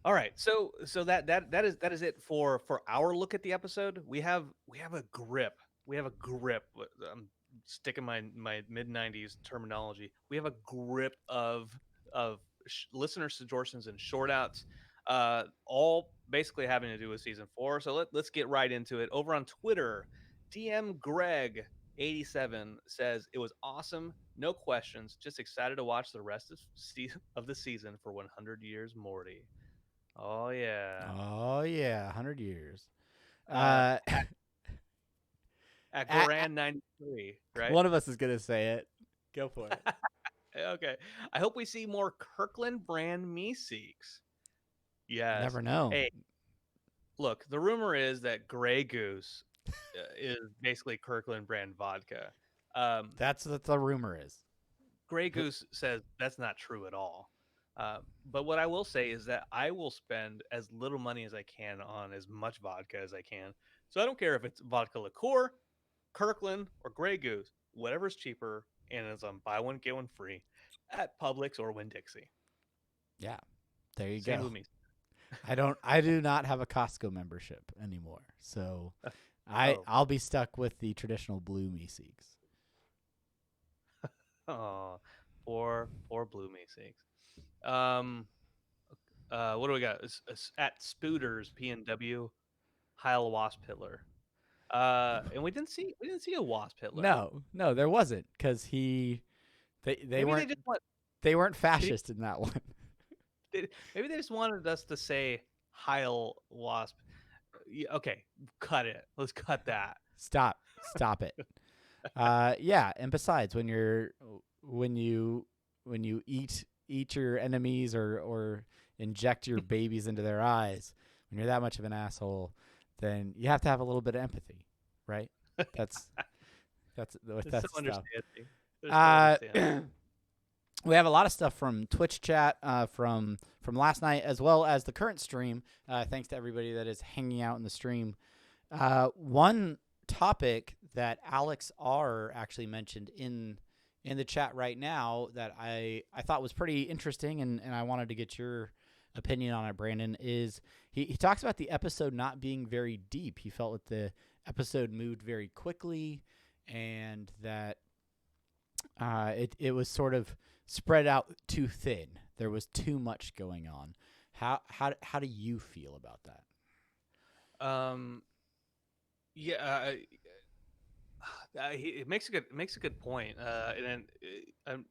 All right, so that is it for our look at the episode. We have a grip. I'm sticking my mid '90s terminology. We have a grip of listener suggestions and short outs, all basically having to do with season 4. So let's get right into it. Over on Twitter, DM Greg 87 says it was awesome, no questions, just excited to watch the rest of the season for 100 years Morty. Oh yeah. 100 years. At Goran 93, right? One of us is gonna say it. Go for it. Okay. I hope we see more Kirkland brand Meeseeks. Yes. Never know. Hey, look, the rumor is that Grey Goose is basically Kirkland brand vodka. That's what the rumor is. Grey Goose says that's not true at all. But what I will say is that I will spend as little money as I can on as much vodka as I can. So I don't care if it's vodka liqueur, Kirkland, or Grey Goose, whatever's cheaper and is on buy one get one free at Publix or Winn-Dixie. Yeah, there you Same go. with me. I do not have a Costco membership anymore, so I'll be stuck with the traditional blue Meeseeks. Oh, poor blue Meeseeks. What do we got? It's at Spooters PNW, Heil Wasp Hitler. And we didn't see a Wasp Hitler. No, there wasn't, because they weren't fascist in that one. Maybe they just wanted us to say Heil Wasp. Okay, cut it. Let's cut that. Stop it. Yeah, and besides, when you eat your enemies or inject your babies into their eyes, when you're that much of an asshole, then you have to have a little bit of empathy, right? That's so stuff. understanding. we have a lot of stuff from Twitch chat from last night, as well as the current stream. Thanks to everybody that is hanging out in the stream. One topic that Alex R actually mentioned in the chat right now that I thought was pretty interesting, and I wanted to get your opinion on it, Brandon, is he talks about the episode not being very deep. He felt that the episode moved very quickly, and that it was sort of spread out too thin. There was too much going on. How do you feel about that? Yeah, it makes a good point. And then I'm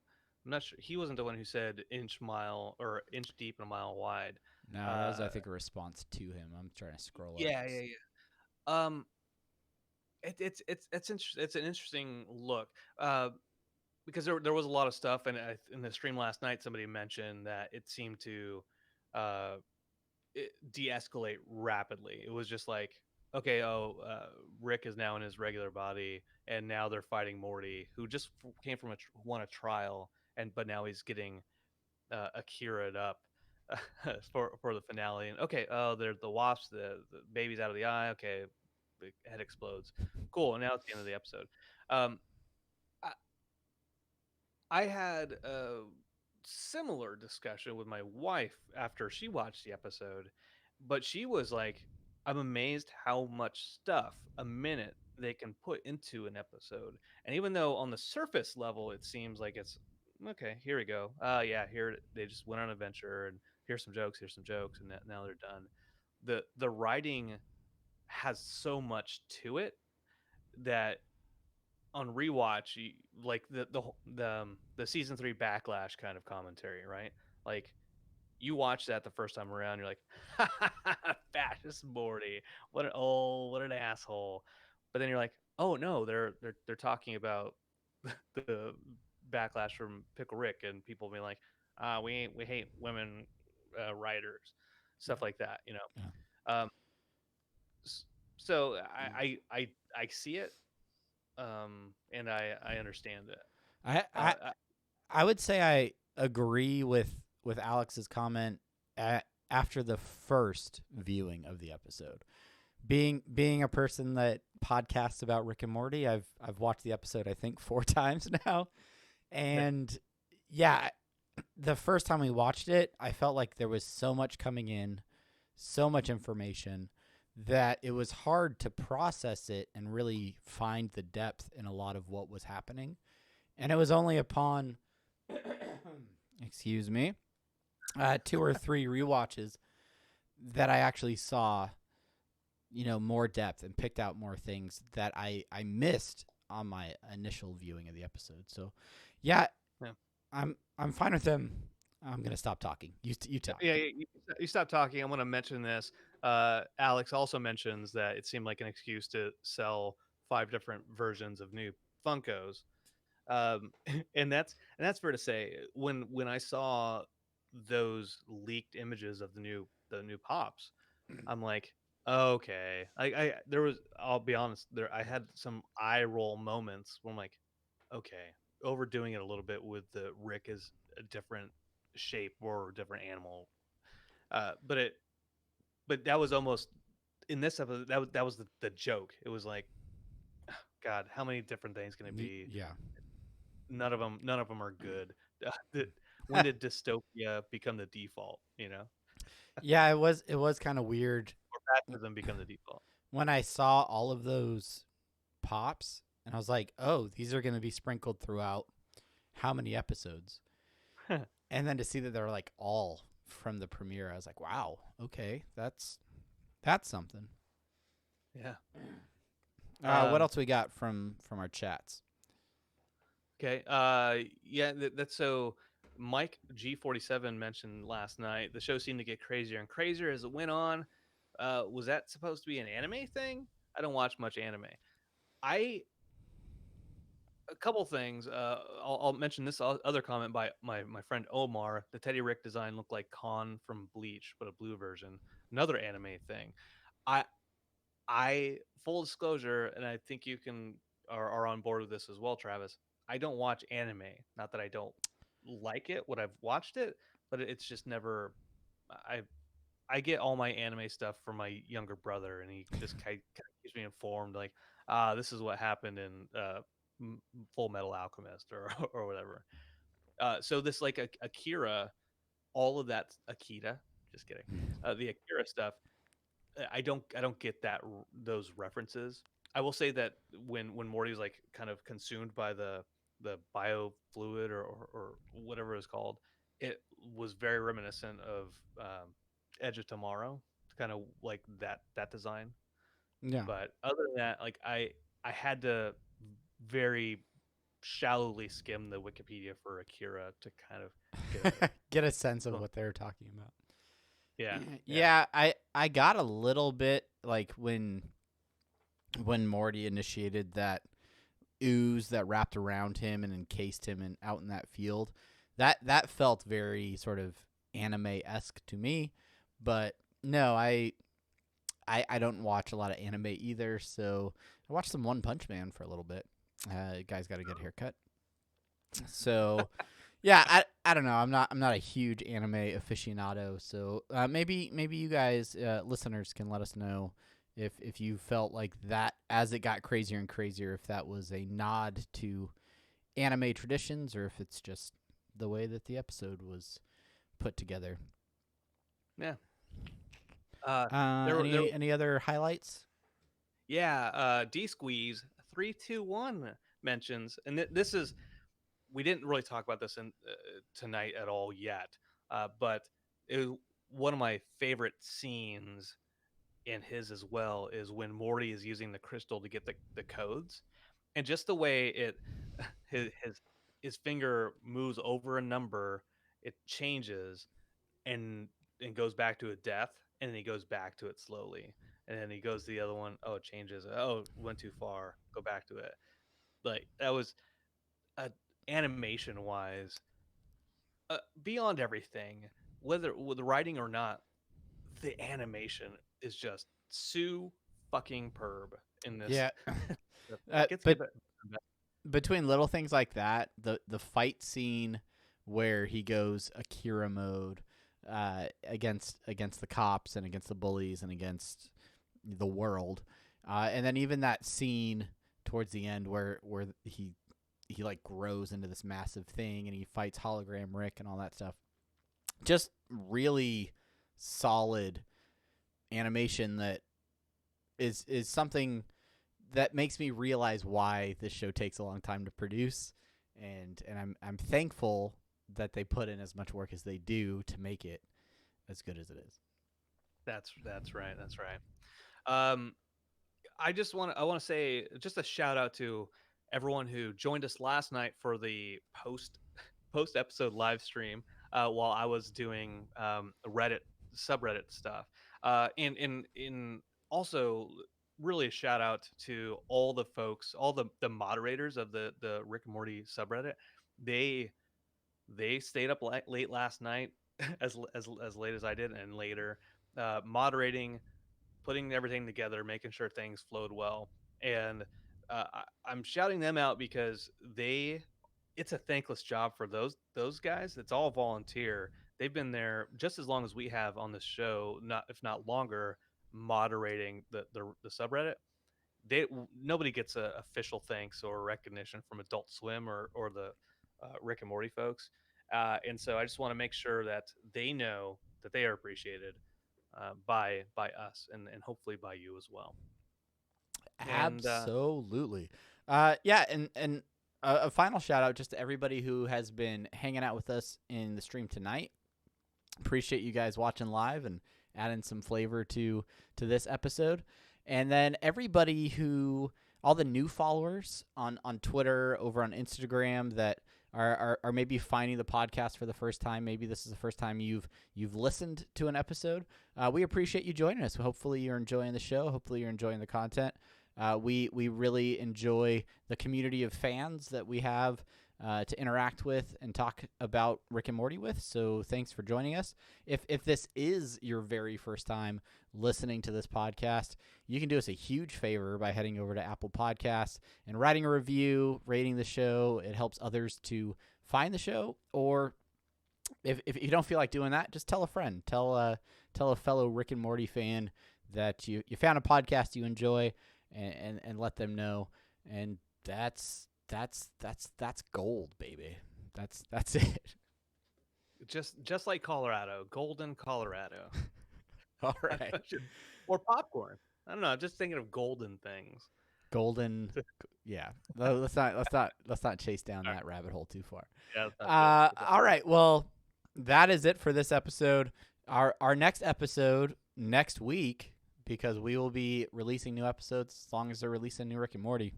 not sure he wasn't the one who said inch mile or inch deep and a mile wide. No, that was, I think, a response to him. I'm trying to scroll up. Yeah, yeah, yeah. Um, it's an interesting look. Because there was a lot of stuff, and in the stream last night, somebody mentioned that it seemed to uh de-escalate rapidly. It was just like, okay, Rick is now in his regular body, and now they're fighting Morty, who just came from won a trial, but now he's getting Akira'd up for the finale. And okay, oh, there's the wasp, the baby's out of the eye. Okay, the head explodes. Cool. And now it's the end of the episode. Um, I, I had a similar discussion with my wife after she watched the episode, but she was like, I'm amazed how much stuff a minute they can put into an episode. And even though on the surface level it seems like it's okay, here we go. Yeah, here they just went on an adventure, and here's some jokes, and now they're done. The writing has so much to it that on rewatch, like the season 3 backlash kind of commentary, right? Like you watch that the first time around, you're like, fascist Morty, what an asshole. But then you're like, oh no, they're talking about the backlash from Pickle Rick, and people being like, we hate women writers, stuff like that, you know. Yeah. Um, so I see it, and I understand it. I Uh, I I would say I agree with Alex's comment after the first viewing of the episode. Being a person that podcasts about Rick and Morty, I've watched the episode I think 4 times now, and yeah, the first time we watched it, I felt like there was so much coming in, so much information that it was hard to process it and really find the depth in a lot of what was happening. And it was only upon, excuse me, 2 or 3 rewatches that I actually saw, more depth and picked out more things that I missed on my initial viewing of the episode. So, yeah, yeah. I'm fine with them. I'm gonna stop talking. You talk. Yeah, you stop talking. I'm going to mention this. Alex also mentions that it seemed like an excuse to sell 5 different versions of new Funkos, and that's fair to say. When I saw those leaked images of the new pops, I'm like, okay. I there was, I'll be honest, there I had some eye roll moments where I'm like, okay, overdoing it a little bit with the Rick is a different shape or a different animal. But that was almost in this episode. That was the joke. It was like, God, how many different things can it be? Yeah. None of them are good. When did dystopia become the default? You know, Yeah, it was kind of weird or fascism become the default? when I saw all of those pops, and I was like, "Oh, these are going to be sprinkled throughout how many episodes?" And then to see that they're like all from the premiere, I was like, "Wow, okay, that's something." Yeah. What else we got from our chats? Okay. Yeah. That's so. Mike G47 mentioned last night the show seemed to get crazier and crazier as it went on. Was that supposed to be an anime thing? I don't watch much anime. I A couple things. I'll mention this other comment by my friend Omar. The Teddy Rick design looked like Khan from Bleach, but a blue version. Another anime thing. I full disclosure, and I think you are on board with this as well, Travis. I don't watch anime. Not that I don't like it when I've watched it, but it's just never. I I get all my anime stuff from my younger brother, and he just kind of keeps me informed. Like, this is what happened in Full Metal Alchemist or or whatever. So this like Akira, all of that Akita. Just kidding. The Akira stuff. I don't get those references. I will say that when Morty's like kind of consumed by the biofluid or whatever it's called, it was very reminiscent of Edge of Tomorrow, kind of like that design. Yeah. But other than that, like I had to very shallowly skim the Wikipedia for Akira to kind of get Get a sense of a what they're talking about. yeah, yeah. Yeah, I got a little bit like when Morty initiated that ooze that wrapped around him and encased him and out in that field. That felt very sort of anime-esque to me, but no, I don't watch a lot of anime either, so I watched some One Punch Man for a little bit. Guy's got a good haircut. So, yeah, I don't know. I'm not a huge anime aficionado. So maybe you guys listeners can let us know if you felt like that as it got crazier and crazier, if that was a nod to anime traditions or if it's just the way that the episode was put together. Yeah. Any other highlights? Yeah, D Squeeze 321 mentions, and this is we didn't really talk about this in tonight at all yet, but one of my favorite scenes in his as well is when Morty is using the crystal to get the codes, and just the way it his his his finger moves over a number, it changes and goes back to a death, and then he goes back to it slowly, and then he goes to the other one. Oh, it changes. Oh, went too far. Go back to it. Like that was animation wise, beyond everything, whether with the writing or not, the animation is just so fucking perb in this. Yeah. Gets But give it. between little things like that, the fight scene where he goes Akira mode against the cops and against the bullies and against the world, and then even that scene towards the end where he like grows into this massive thing and he fights Hologram Rick and all that stuff. Just really solid animation that is something that makes me realize why this show takes a long time to produce, and I'm thankful that they put in as much work as they do to make it as good as it is. That's right. That's right. I want to say just a shout out to everyone who joined us last night for the post episode live stream while I was doing Reddit subreddit stuff. And also really a shout out to all the folks, all the moderators of the Rick and Morty subreddit. They stayed up late last night as late as I did and later moderating, putting everything together, making sure things flowed well. And I'm shouting them out because it's a thankless job for those guys. It's all volunteer. They've been there just as long as we have on the show, not if not longer, moderating the subreddit. Nobody gets a official thanks or recognition from Adult Swim or the Rick and Morty folks. And so I just want to make sure that they know that they are appreciated by us and hopefully by you as well. And Absolutely. Yeah, and a final shout out just to everybody who has been hanging out with us in the stream tonight. Appreciate you guys watching live and adding some flavor to this episode. And then everybody all the new followers on Twitter, over on Instagram that are maybe finding the podcast for the first time. Maybe this is the first time you've listened to an episode. We appreciate you joining us. Hopefully you're enjoying the show. Hopefully you're enjoying the content. We really enjoy the community of fans that we have to interact with and talk about Rick and Morty with. So thanks for joining us. If this is your very first time listening to this podcast, you can do us a huge favor by heading over to Apple Podcasts and writing a review, rating the show. It helps others to find the show, or if you don't feel like doing that, just tell a friend, tell a fellow Rick and Morty fan that you found a podcast you enjoy, and let them know. And that's gold, baby. That's it. Just like Colorado, golden Colorado. All right. Or popcorn. I don't know. I'm just thinking of golden things. Golden, yeah. Let's not chase down that rabbit hole too far. Yeah. All right. Well, that is it for this episode. Our next episode next week, because we will be releasing new episodes as long as they're releasing new Rick and Morty.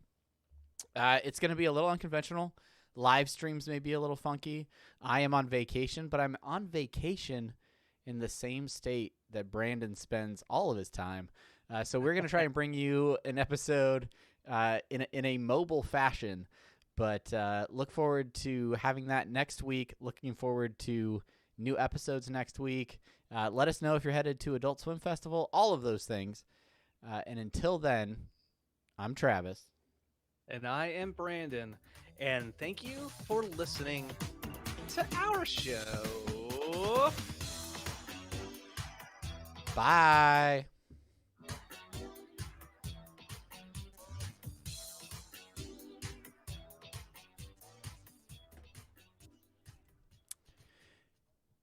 It's going to be a little unconventional. Live streams may be a little funky. I am on vacation, but I'm on vacation in the same state that Brandon spends all of his time. So we're going to try and bring you an episode in a mobile fashion. But look forward to having that next week. Looking forward to new episodes next week. Let us know if you're headed to Adult Swim Festival. All of those things. And until then, I'm Travis. And I am Brandon. And thank you for listening to our show. Bye.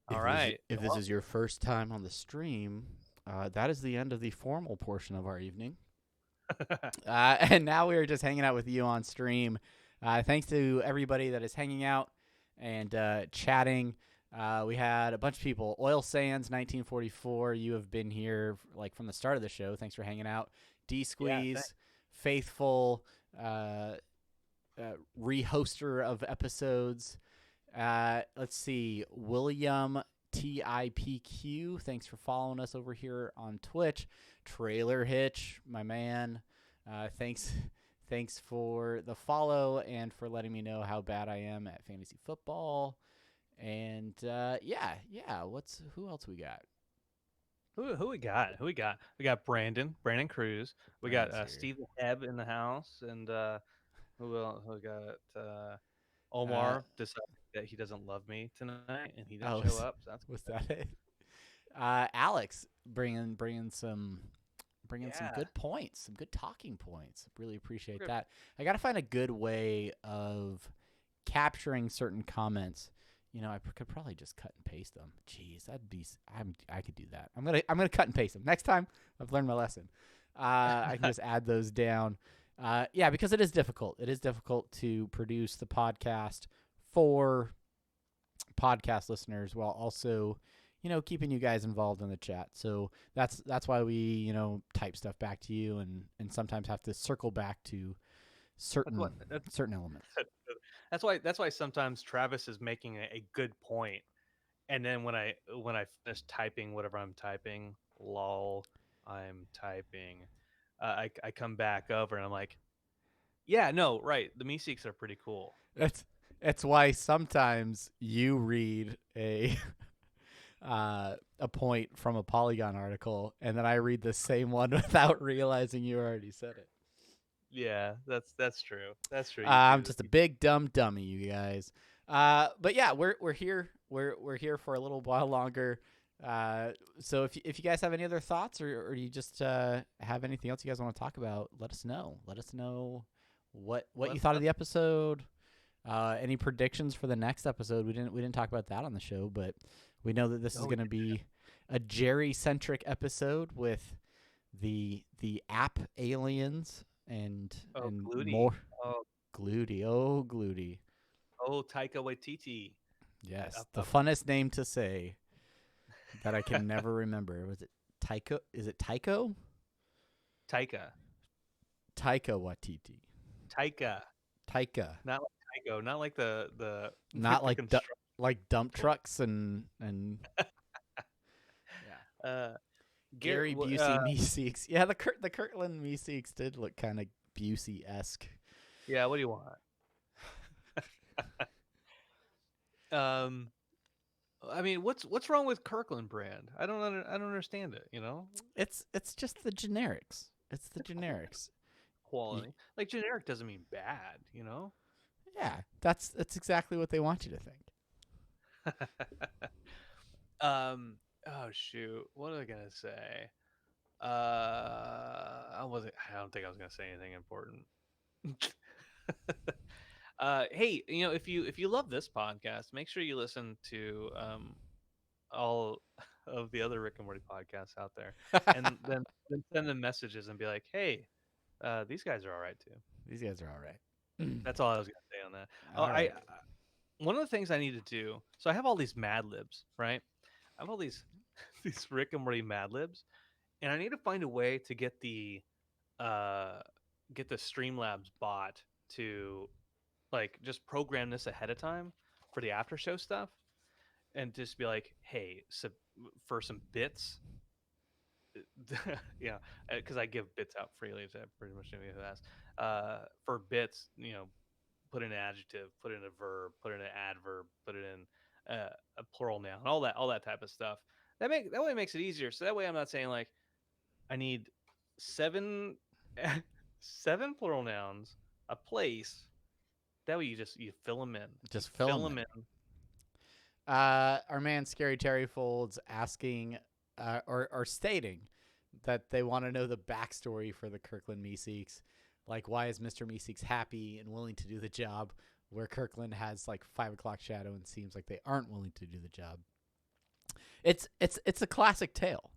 All right. If this is your first time on the stream, that is the end of the formal portion of our evening. And now we are just hanging out with you on stream. Thanks to everybody that is hanging out and chatting. We had a bunch of people. Oil Sands 1944. You have been here like from the start of the show. Thanks for hanging out. D Squeeze, faithful rehoster of episodes. Let's see. William TIPQ. Thanks for following us over here on Twitch. Trailer Hitch, my man. Thanks for the follow and for letting me know how bad I am at fantasy football. And yeah. Who else we got? Who we got? We got Brandon Cruz. We got Stephen Ebb in the house, and who else? We got Omar decided that he doesn't love me tonight, and he didn't show up. So was that it? Alex bringing some good points, some good talking points. Really appreciate that. I got to find a good way of capturing certain comments. You know, I could probably just cut and paste them. Jeez, I could do that. I'm gonna cut and paste them next time. I've learned my lesson. I can just add those down. Yeah, because it is difficult. It is difficult to produce the podcast for podcast listeners while also, you know, keeping you guys involved in the chat. So that's why we, you know, type stuff back to you and sometimes have to circle back to certain elements. That's why sometimes Travis is making a good point, and then when I finish typing whatever I'm typing, I'm typing, I come back over and I'm like, yeah, no, right, the Meeseeks are pretty cool. That's why sometimes you read a point from a Polygon article, and then I read the same one without realizing you already said it. Yeah, that's true. That's true. I'm just a big dumb dummy, you guys. But yeah, we're here. We're here for a little while longer. So if you guys have any other thoughts, or you just have anything else you guys want to talk about, let us know. Let us know what you thought of the episode. Any predictions for the next episode? We didn't talk about that on the show, but we know that this is going to be a Jerry-centric episode with the app aliens and Gluty. more. Gluty. Oh, Taika Waititi. Yes, the funnest name to say that I can never remember. Was it Taika? Is it Taiko? Taika Waititi. Taika. Not like Taiko. Not like the. Not like like dump trucks and. Yeah. Gary Busey Meeseeks. Yeah, the Kirtland Meeseeks did look kind of Busey-esque. Yeah, what do you want? I mean, what's wrong with Kirkland brand? I don't understand it. You know, it's just the generics. It's the generics. Quality. Like generic doesn't mean bad. You know. Yeah, that's exactly what they want you to think. Oh shoot, what was I gonna say? I don't think I was gonna say anything important. Hey, if you love this podcast, make sure you listen to all of the other Rick and Morty podcasts out there, and then send them messages and be like, hey, these guys are all right too. These guys are all right. That's all I was gonna say on that. Oh, All right. one of the things I need to do. So I have all these Mad Libs, right? I have all these these Rick and Morty Mad Libs, and I need to find a way to uh get the Streamlabs bot to like just program this ahead of time for the after show stuff, and just be like, hey, so for some bits, yeah, because I give bits out freely to pretty much anybody who asks. For bits, put in an adjective, put in a verb, put in an adverb, put it in a plural noun, all that type of stuff. That way makes it easier. So that way I'm not saying like I need seven seven plural nouns, a place. That way you fill them in. Just You fill fill them them in. in. Our man Scary Terry Folds asking or stating that they want to know the backstory for the Kirkland Meeseeks. Like, why is Mr. Meeseeks happy and willing to do the job where Kirkland has like 5 o'clock shadow and seems like they aren't willing to do the job? It's a classic tale.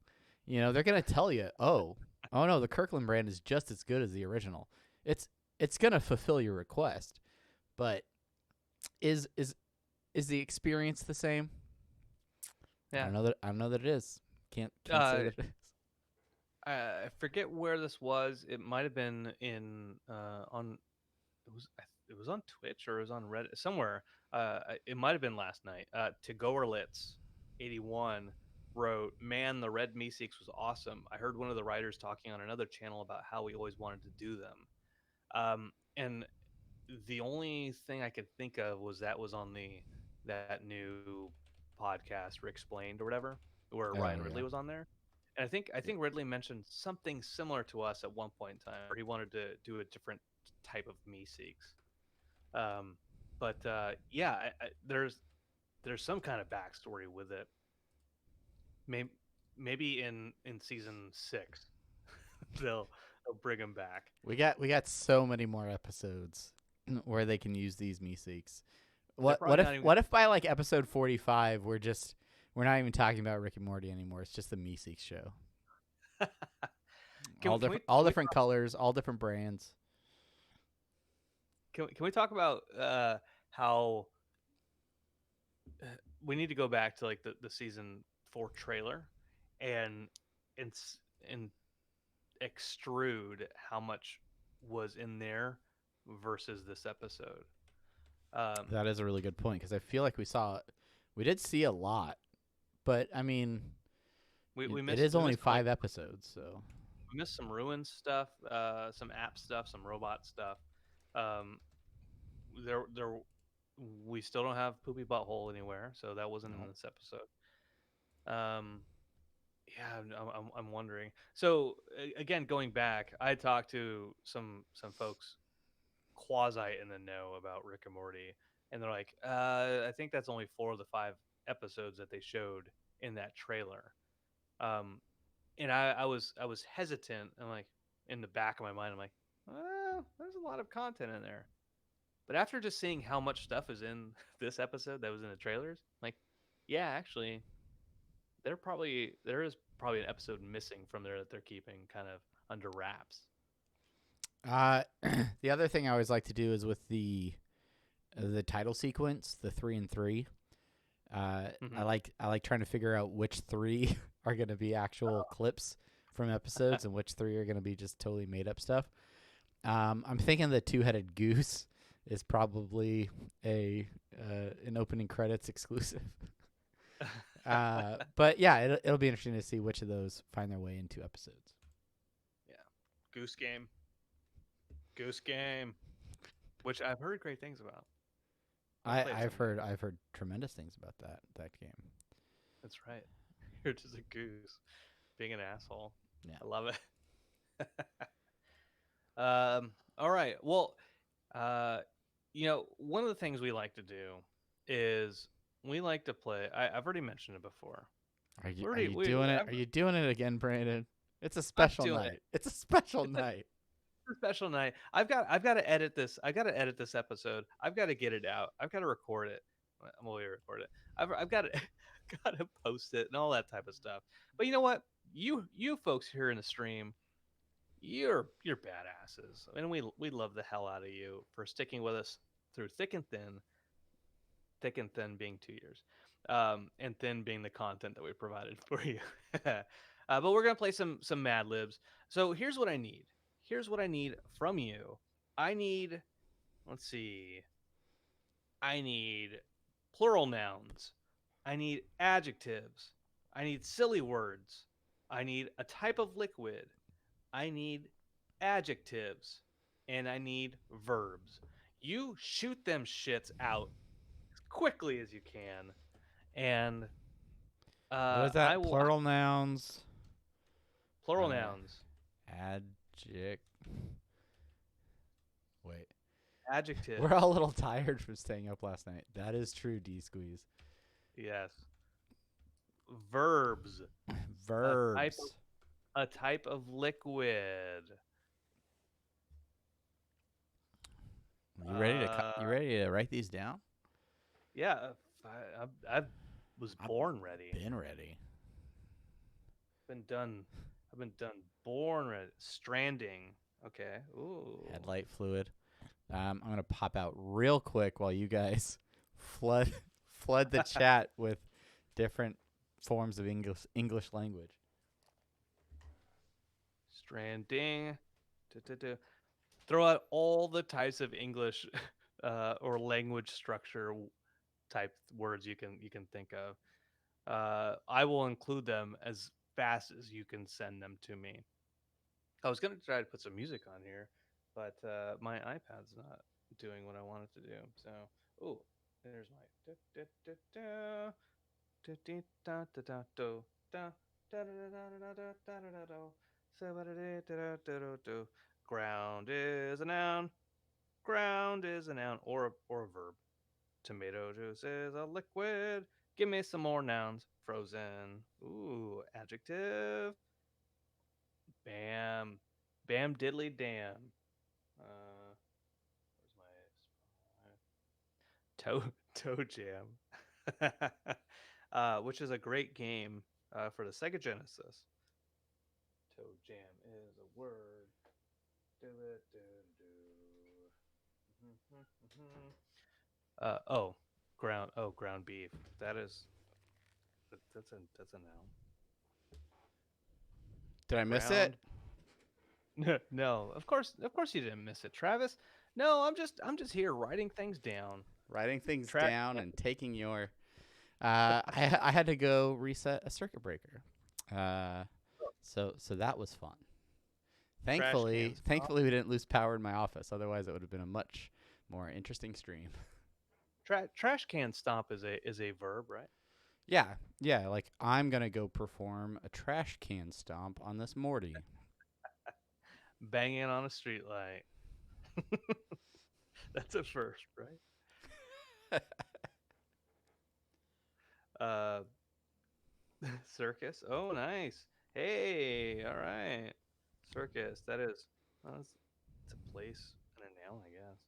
They're gonna tell you, oh no, the Kirkland brand is just as good as the original. It's gonna fulfill your request, but is the experience the same? Yeah. I don't know that it is. Can't say that it is. I forget where this was. It might have been in on it was on Twitch or it was on Reddit somewhere. It might have been last night. To Goerlitz 81 wrote, "Man, the Red Meeseeks was awesome. I heard one of the writers talking on another channel about how he always wanted to do them." And the only thing I could think of was that was on that new podcast Rick Explained or whatever, where Oh Ryan Ridley yeah. was on there. And I think Ridley mentioned something similar to us at one point in time, where he wanted to do a different type of Meeseeks. Um, but yeah, there's some kind of backstory with it. Maybe maybe in season 6 they'll they'll bring him back. We got so many more episodes where they can use these Meeseeks. They're What probably what if not even. what if by like episode 45 we're not even talking about Rick and Morty anymore. It's just the Meeseeks show. Can, can we All can we different colors, all different brands. can we talk about how we need to go back to like the season 4 trailer and and and extrude how much was in there versus this episode. Um, That is a really good point because I feel like we did see a lot, but I mean, we it missed is we only missed 5 episodes, so we missed some ruins stuff, some app stuff, some robot stuff. Um, there we still don't have poopy butthole anywhere, so that wasn't in no. this episode. Um, yeah, I'm wondering. So again, going back, I talked to some folks quasi in the know about Rick and Morty, and they're like, I think that's only 4 of the 5 episodes that they showed in that trailer. Um, and I was hesitant. And like in the back of my mind, I'm like, well, there's a lot of content in there. But after just seeing how much stuff is in this episode that was in the trailers, like, yeah, actually, there is probably an episode missing from there that they're keeping kind of under wraps. Uh, the other thing I always like to do is with the title sequence, the 3 and 3. Mm-hmm. I like trying to figure out which 3 are going to be actual clips from episodes and which 3 are going to be just totally made up stuff. I'm thinking the 2-headed goose is probably an opening credits exclusive. But yeah, it'll be interesting to see which of those find their way into episodes. Yeah, Goose Game. Goose Game, which I've heard great things about. I've heard tremendous things about that game. That's right. You're just a goose being an asshole. Yeah. I love it. All right. Well, uh, one of the things we like to do is we like to play. I've already mentioned it before. Are you doing it? Are you doing it again, Brandon? It's a I'm special doing it. night. It's a special It's a night. special night. I've got to edit this. I got to edit this episode. I've got to get it out. I've got to record it. I'm going to record it. I've got to got to post it and all that type of stuff. But you know what? You folks here in the stream, you're badasses. I mean, we love the hell out of you for sticking with us through thick and thin. Thick and thin being 2 years, and thin being the content that we provided for you. But we're gonna play some Mad Libs. So here's what I need. Here's what I need from you. I need. Let's see. I need plural nouns. I need adjectives. I need silly words. I need a type of liquid. I need adjectives. And I need verbs. You shoot them shits out as quickly as you can. And What is I that? will. Plural nouns. Plural nouns. Adject. Wait. Adjective. We're all a little tired from staying up last night. That is true, D Squeeze. Yes. Verbs. Verbs. A type of liquid. You ready to write these down? Yeah, I was born ready. Been ready. I've been done. Born ready. Stranding. Okay. Ooh. Headlight fluid. I'm gonna pop out real quick while you guys flood the chat with different forms of English language. Stranding. Throw out all the types of English or language structure type words you can think of. I will include them as fast as you can send them to me. I was gonna try to put some music on here, but my iPad's not doing what I want it to do. So, oh, there's my ground is a noun. Ground is a noun or a verb. Tomato juice is a liquid. Give me some more nouns. Frozen. Ooh, adjective. Bam. Bam diddly damn. Where's my Toe Jam. Which is a great game for the Sega Genesis. Toe Jam is a word. Do it, do. Ground beef. That's a noun. Did I miss it? No, of course you didn't miss it, Travis. No, I'm just here writing things down. Writing things down and taking your. I had to go reset a circuit breaker, so that was fun. Thankfully we didn't lose power in my office. Otherwise, it would have been a much more interesting stream. Trash can stomp is a verb, right? Yeah. Like I'm gonna go perform a trash can stomp on this Morty. Banging on a streetlight. That's a first, right? Circus. Oh, nice. Hey, all right. Circus. It's a place and a noun, I guess.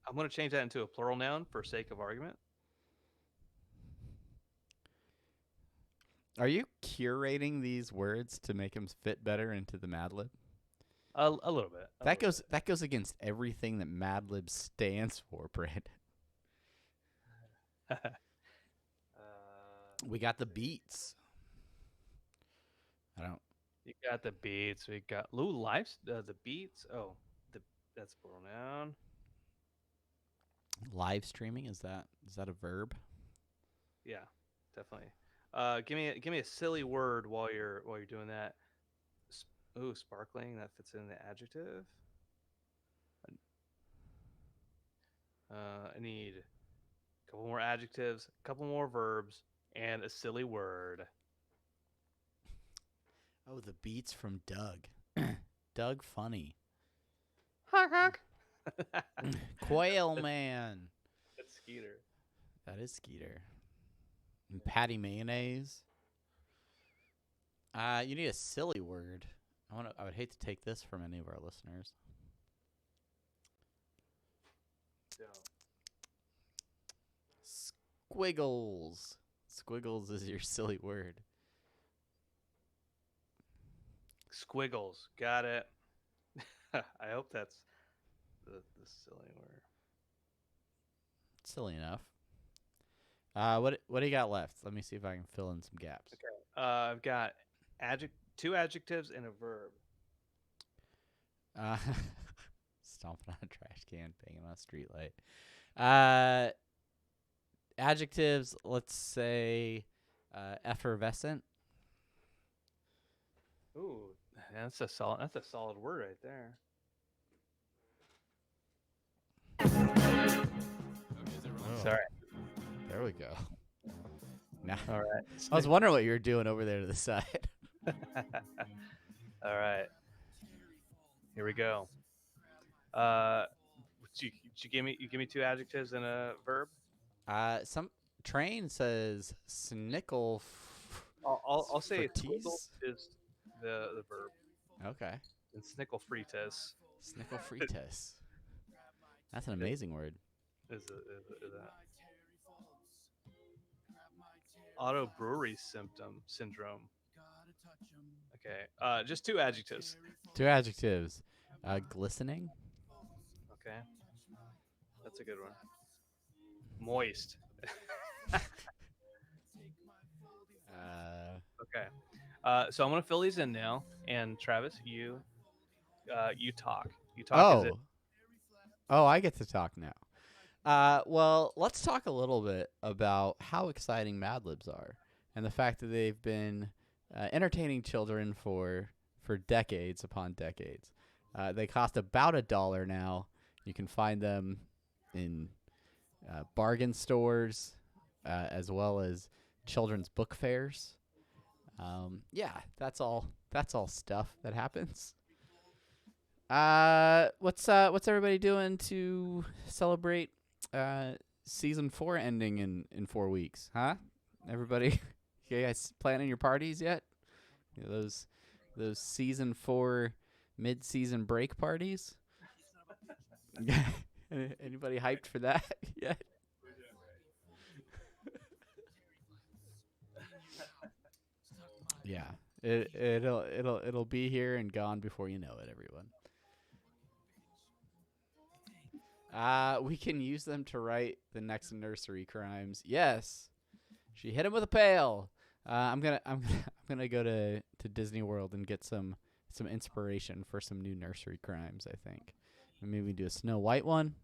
I'm going to change that into a plural noun for sake of argument. Are you curating these words to make them fit better into the Mad Lib? A little bit. That goes against everything that Mad Lib stands for, Brandon. We got the beats. You got the beats. We got the beats. Oh, that's plural noun. Live streaming, is that a verb? Yeah, definitely. Give me a silly word while you're doing that. Ooh, sparkling. That fits in the adjective. I need a couple more adjectives, a couple more verbs, and a silly word. Oh, the beats from Doug. Doug Funny. Honk honk. Quail Man. That's Skeeter. That is Skeeter. And Patty Mayonnaise. You need a silly word. I would hate to take this from any of our listeners. Squiggles. Squiggles is your silly word. Squiggles. Got it. I hope that's the silly word. Silly enough. What do you got left? Let me see if I can fill in some gaps. Okay. I've got two adjectives and a verb. Stomping on a trash can, banging on a street light. Adjectives, let's say effervescent. Ooh, that's a solid word right there. Oh, sorry. There we go. Now, all right. I was wondering what you were doing over there to the side. All right. Here we go. You give me two adjectives and a verb. Some train says snickle. I'll say squiggle is the verb. Okay. And snickle frites. Snickle frites. That's an amazing word. Is that auto brewery syndrome? Okay. Just two adjectives. Two adjectives. Glistening. Okay. That's a good one. Moist. Okay. So I'm gonna fill these in now, and Travis, you talk. You talk. Oh, I get to talk now. Well, let's talk a little bit about how exciting Mad Libs are, and the fact that they've been entertaining children for decades upon decades. They cost about $1 now. You can find them in bargain stores as well as children's book fairs. Yeah, that's all stuff that happens. What's everybody doing to celebrate season 4 ending in 4 weeks? Huh? Everybody, you guys planning your parties yet? You know, those season 4 mid-season break parties? Anybody hyped for that yet? Yeah, it'll be here and gone before you know it, everyone. We can use them to write the next nursery crimes. Yes, she hit him with a pail. I'm gonna go to Disney World and get some inspiration for some new nursery crimes. I think maybe we do a Snow White one.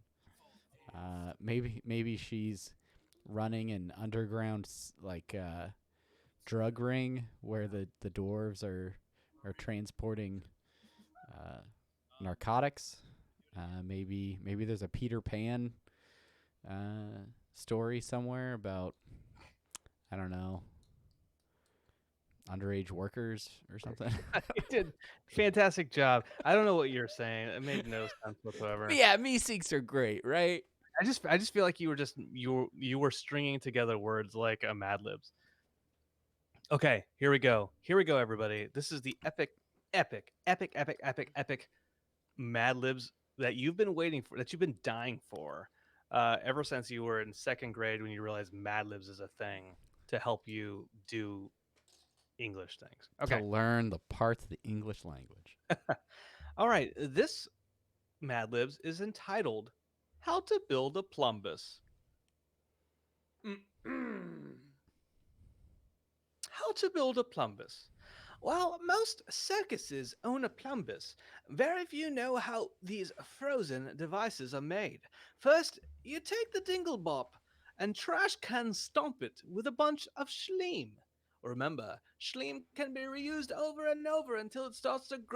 Maybe she's running an underground drug ring where the dwarves are transporting narcotics. Maybe there's a Peter Pan story somewhere about, I don't know, underage workers or something. You did fantastic job. I don't know what you're saying. It made no sense whatsoever. Yeah, Meeseeks are great, right? I just feel like you were stringing together words like a Mad Libs. Okay, here we go, everybody. This is the epic Mad Libs that you've been waiting for, that you've been dying for, ever since you were in second grade when you realized Mad Libs is a thing to help you do English things. Okay. To learn the parts of the English language. All right. This Mad Libs is entitled "How to Build a Plumbus." How to build a plumbus. While most circuses own a plumbus, very few know how these frozen devices are made. First, you take the dinglebop and trash can stomp it with a bunch of schleem. Remember, schleem can be reused over and over until it starts to grow